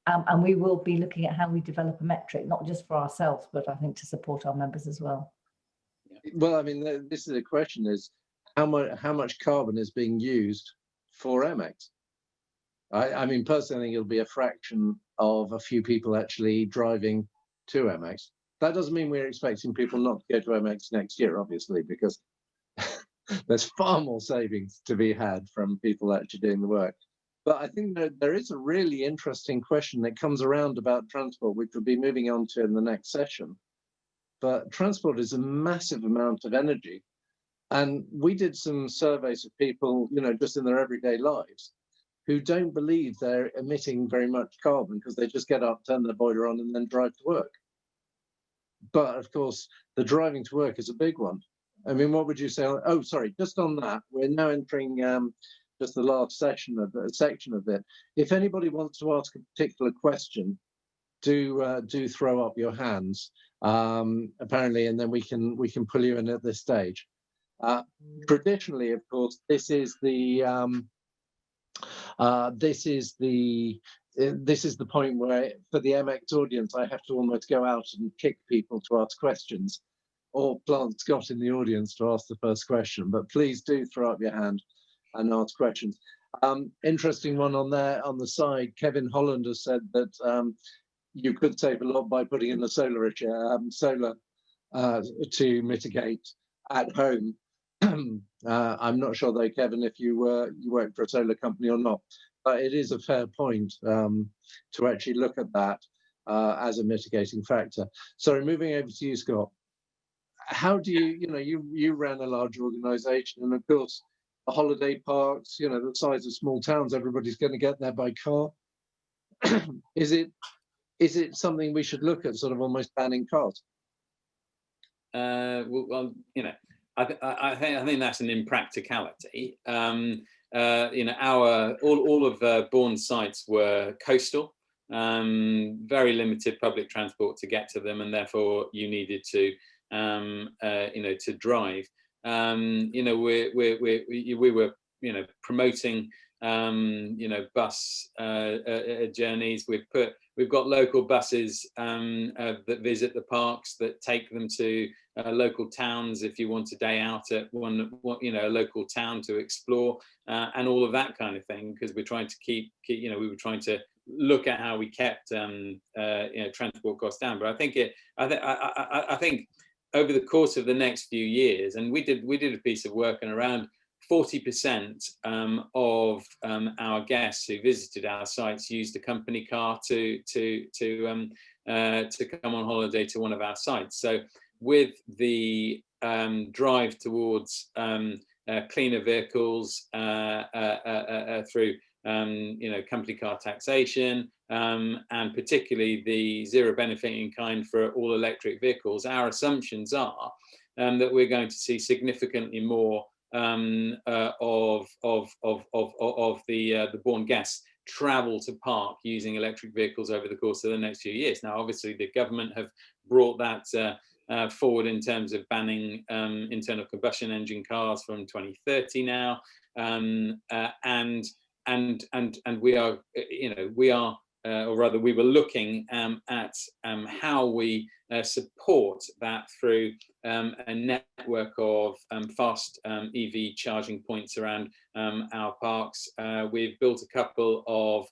And we will be looking at how we develop a metric, not just for ourselves, but I think to support our members as well.
Well, I mean, this is the question: is how much carbon is being used for EMEX? I mean, personally, I think it'll be a fraction of a few people actually driving to EMEX. That doesn't mean we're expecting people not to go to EMEX next year, obviously, because there's far more savings to be had from people actually doing the work. But I think that there is a really interesting question that comes around about transport, which we'll be moving on to in the next session. But transport is a massive amount of energy. And we did some surveys of people, just in their everyday lives, who don't believe they're emitting very much carbon because they just get up, turn their boiler on, and then drive to work. But of course, the driving to work is a big one. I mean, what would you say? Oh, sorry, just on that, we're now entering just the last section of it. If anybody wants to ask a particular question, do throw up your hands, apparently, and then we can pull you in at this stage. Traditionally, of course, this is the point where, for the EMEX audience, I have to almost go out and kick people to ask questions, or plant Scott in the audience to ask the first question. But please do throw up your hand and ask questions. Interesting one on there on the side. Kevin Holland has said that you could save a lot by putting in the solar to mitigate at home. I'm not sure though, Kevin, if you work for a solar company or not, but it is a fair point to actually look at that as a mitigating factor. So moving over to you, Scott, how do you ran a large organisation, and of course the holiday parks, the size of small towns, everybody's going to get there by car. Is it something we should look at, sort of almost banning cars?
Well, I think that's an impracticality. All of Bourne's sites were coastal, very limited public transport to get to them, and therefore you needed to, to drive. We were, promoting, bus journeys. We've got local buses that visit the parks, that take them to local towns if you want a day out at a local town to explore, and all of that kind of thing, because we're trying to keep we were trying to look at how we kept transport costs down. But I think over the course of the next few years, and we did a piece of work, and around 40% of our guests who visited our sites used a company car to come on holiday to one of our sites. So with the drive towards cleaner vehicles through company car taxation, and particularly the zero benefiting kind for all electric vehicles, our assumptions are that we're going to see significantly more of the born guests travel to park using electric vehicles over the course of the next few years. Now, obviously, the government have brought that forward in terms of banning internal combustion engine cars from 2030 now, and we are, or rather, we were looking at how we support that through a network of fast EV charging points around our parks. We've built a couple of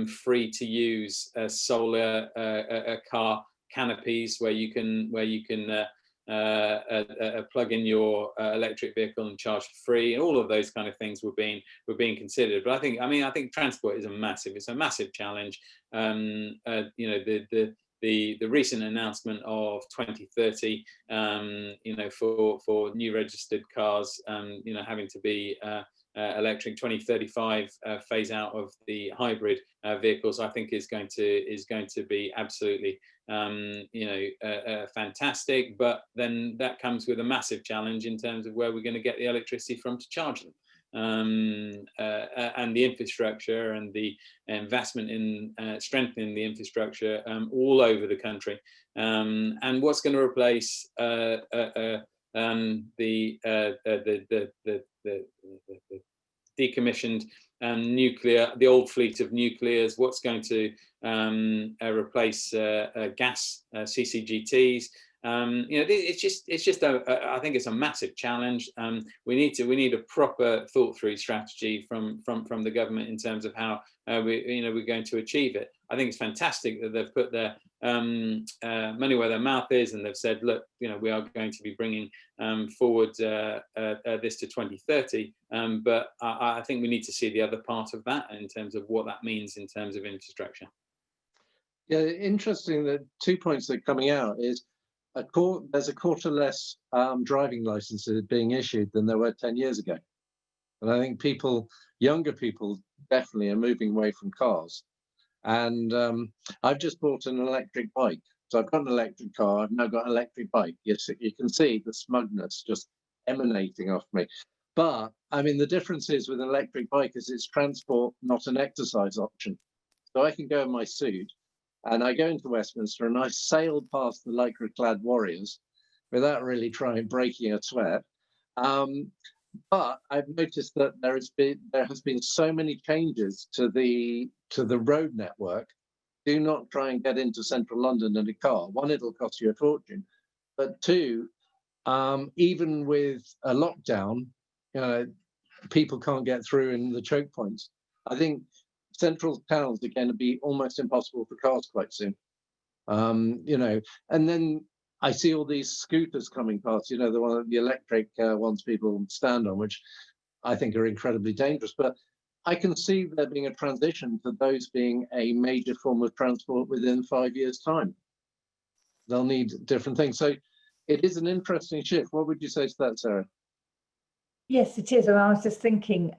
free-to-use solar car canopies where you can plug in your electric vehicle and charge for free, and all of those kind of things were being considered. But I think transport is a massive challenge. The recent announcement of 2030, for new registered cars, having to be electric, 2035 phase out of the hybrid vehicles, I think is going to be absolutely fantastic. But then that comes with a massive challenge in terms of where we're going to get the electricity from to charge them. And the infrastructure and the investment in strengthening the infrastructure all over the country, and what's going to replace the decommissioned nuclear, the old fleet of nuclears, what's going to replace gas CCGTs. It's just I think it's a massive challenge. We need a proper thought through strategy from the government in terms of how we're going to achieve it. I think it's fantastic that they've put their money where their mouth is, and they've said, look, we are going to be bringing forward this to 2030. But I think we need to see the other part of that in terms of what that means in terms of infrastructure.
Yeah, interesting that 2 points that are coming out is there's a quarter less driving licenses being issued than there were 10 years ago. And I think younger people definitely are moving away from cars. And I've just bought an electric bike. So I've got an electric car, I've now got an electric bike. Yes, you can see the smugness just emanating off me. But I mean, the difference is with an electric bike is it's transport, not an exercise option. So I can go in my suit, and I go into Westminster and I sail past the lycra-clad warriors without really breaking a sweat. But I've noticed that there has been so many changes to the road network. Do not try and get into central London in a car. One, it'll cost you a fortune. But two, even with a lockdown, people can't get through in the choke points. I think central towns are going to be almost impossible for cars quite soon. And then I see all these scooters coming past, the electric ones people stand on, which I think are incredibly dangerous. But I can see there being a transition to those being a major form of transport within 5 years' time. They'll need different things. So it is an interesting shift. What would you say to that, Sarah?
Yes, it is. And I was just thinking,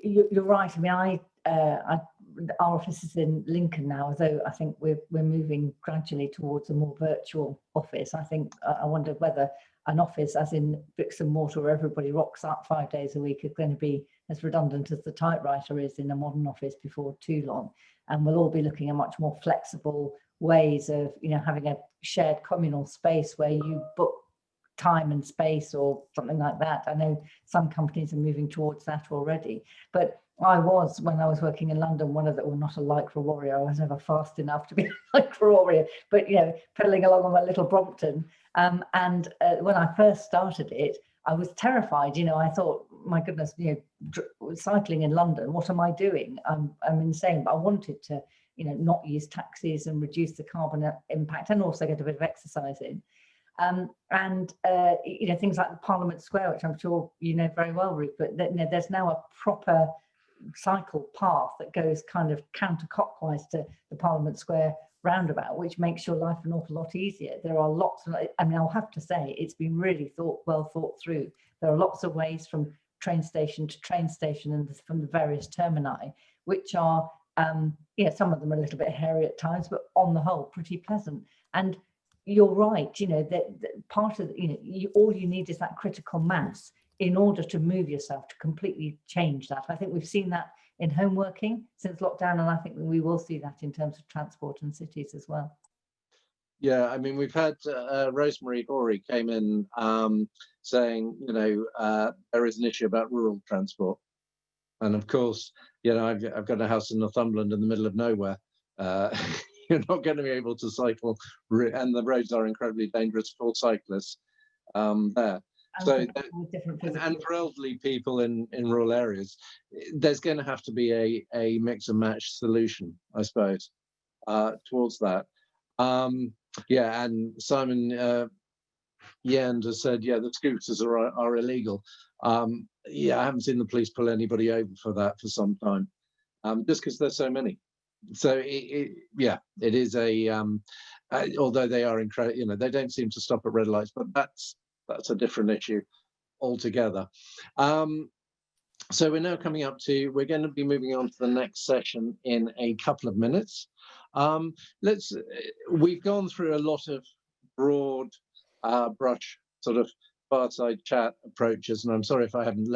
you're right. I mean, our office is in Lincoln now, although I think we're moving gradually towards a more virtual office. I wonder whether an office, as in bricks and mortar, where everybody rocks up 5 days a week, is going to be as redundant as the typewriter is in a modern office before too long. And we'll all be looking at much more flexible ways of, having a shared communal space where you book time and space or something like that. I know some companies are moving towards that already. But when I was working in London, not a lycra warrior. I was never fast enough to be a lycra warrior, but pedaling along on my little Brompton. And when I first started it, I was terrified. I thought, my goodness, cycling in London, what am I doing? I'm insane. But I wanted to, not use taxis and reduce the carbon impact, and also get a bit of exercise in. Things like the Parliament Square, which I'm sure you know very well, Rupert. There's now a proper cycle path that goes kind of counterclockwise to the Parliament Square roundabout, which makes your life an awful lot easier. There are lots of, I'll have to say, it's been really well thought through. There are lots of ways from train station to train station and from the various termini, which are, some of them are a little bit hairy at times, but on the whole, pretty pleasant. And you're right, that part of, all you need is that critical mass in order to move yourself, to completely change that. I think we've seen that in home working since lockdown, and I think we will see that in terms of transport and cities as well.
Yeah, I mean, we've had Rosemary Horry came in saying, there is an issue about rural transport. And of course, I've got a house in Northumberland in the middle of nowhere. You're not going to be able to cycle, and the roads are incredibly dangerous for cyclists there. So, and for elderly people in rural areas, there's going to have to be a mix and match solution, I suppose, towards that. Yeah, and Simon Yend has said, yeah, the scooters are illegal. Yeah, I haven't seen the police pull anybody over for that for some time, just because there's so many. So yeah, it is although they are incredible, they don't seem to stop at red lights, but that's a different issue altogether. So we're now coming up to, we're going to be moving on to the next session in a couple of minutes. We've gone through a lot of broad brush sort of fireside chat approaches, and I'm sorry if I haven't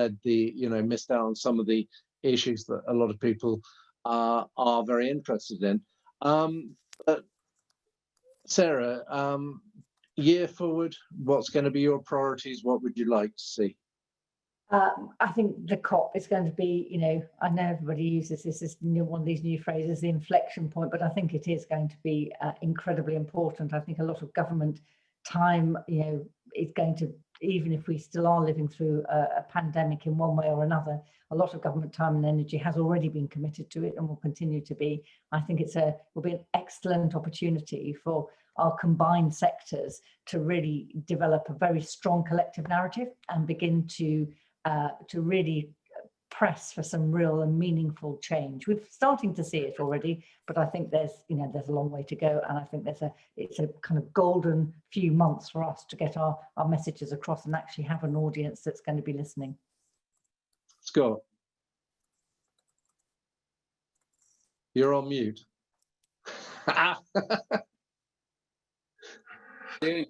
missed out on some of the issues that a lot of people are very interested in. But Sarah, year forward, what's going to be your priorities? What would you like to see?
I think the COP is going to be, I know everybody uses this as one of these new phrases, the inflection point, but I think it is going to be incredibly important. I think a lot of government time, is going to, even if we still are living through a pandemic in one way or another, a lot of government time and energy has already been committed to it and will continue to be. I think will be an excellent opportunity for our combined sectors to really develop a very strong collective narrative and begin to really press for some real and meaningful change. We're starting to see it already, but I think there's a long way to go, and I think it's a kind of golden few months for us to get our messages across and actually have an audience that's going to be listening.
Scott, you're on mute.
I'm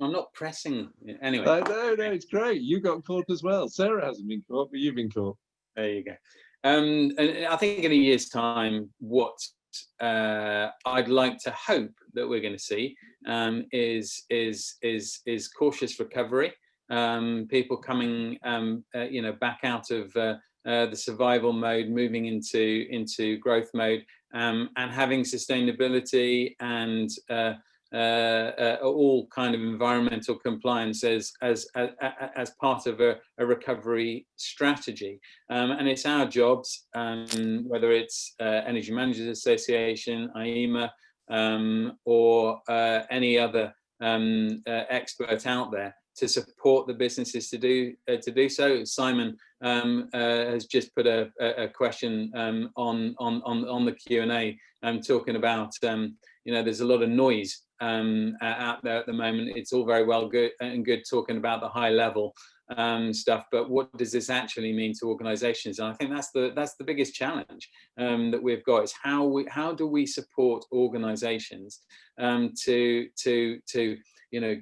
not pressing anyway.
No, it's great. You got caught as well. Sarah hasn't been caught, but you've been caught.
There you go. And I think in a year's time, what I'd like to hope that we're going to see is cautious recovery. People coming, back out of the survival mode, moving into growth mode, and having sustainability and all kind of environmental compliance as part of a recovery strategy. And it's our jobs, whether it's Energy Managers Association, IEMA, or any other expert out there, to support the businesses to do so. Simon has just put a question on the Q&A, talking about there's a lot of noise out there at the moment. It's all very well good talking about the high level stuff, but what does this actually mean to organizations? And I think that's the biggest challenge that we've got, is how do we support organizations to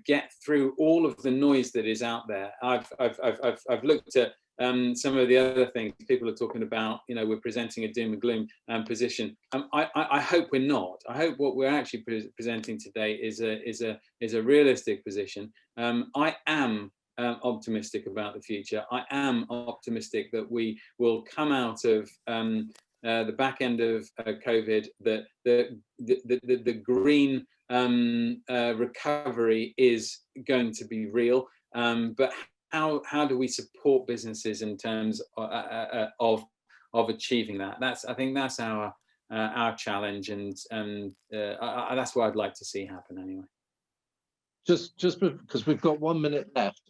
get through all of the noise that is out there. I've looked at some of the other things people are talking about. We're presenting a doom and gloom position. I hope we're not. I hope what we're actually presenting today is a realistic position. I am optimistic about the future. I am optimistic that we will come out of the back end of COVID, that the green recovery is going to be real, but how do we support businesses in terms of achieving that? I think that's our challenge, and that's what I'd like to see happen anyway.
Just because we've got 1 minute left,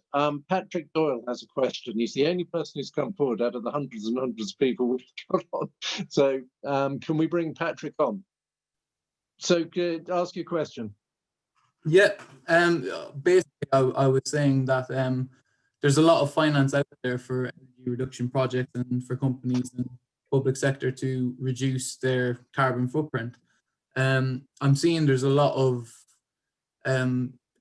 Patrick Doyle has a question. He's the only person who's come forward out of the hundreds and hundreds of people we've got on. So can we bring Patrick on? So ask your question.
Yeah, basically I was saying that there's a lot of finance out there for energy reduction projects and for companies and public sector to reduce their carbon footprint. I'm seeing there's a lot of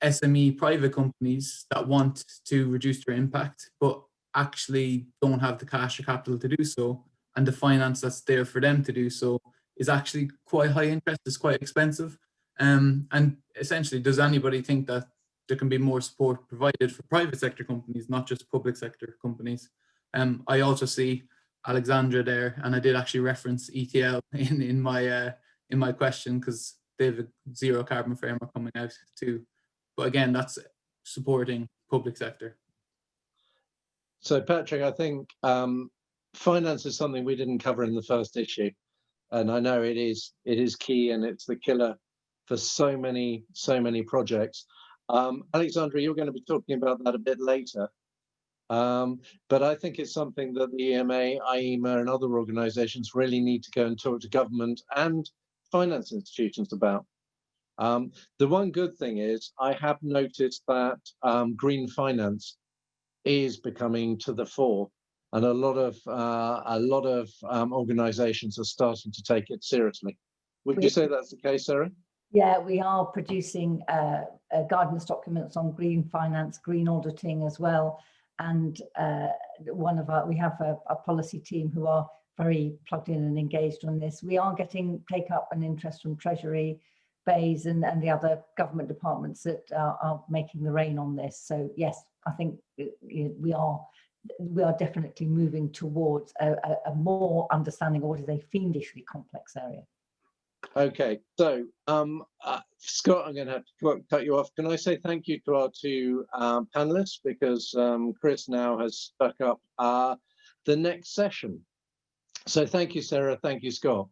SME private companies that want to reduce their impact, but actually don't have the cash or capital to do so, and the finance that's there for them to do so is actually quite high interest, it's quite expensive. And essentially, does anybody think that there can be more support provided for private sector companies, not just public sector companies? I also see Alexandra there, and I did actually reference ETL in my question because they have a zero carbon framework coming out too. But again, that's supporting public sector.
So Patrick, I think finance is something we didn't cover in the first issue, and I know it is key, and it's the killer for so many projects. Alexandra, you're going to be talking about that a bit later, but I think it's something that the EMA, IEMA, and other organisations really need to go and talk to government and finance institutions about. The one good thing is I have noticed that green finance is becoming to the fore, and a lot of organisations are starting to take it seriously. Would you say that's the case, Sarah?
Yeah, we are producing guidance documents on green finance, green auditing as well, and we have a policy team who are very plugged in and engaged on this. We are getting take up an interest from Treasury, BEIS, and the other government departments that are making the rein on this. So yes, I think we are definitely moving towards a more understanding of what is a fiendishly complex area.
Okay, so Scott, I'm going to have to cut you off. Can I say thank you to our two panelists, because Chris now has stuck up the next session. So thank you, Sarah. Thank you, Scott.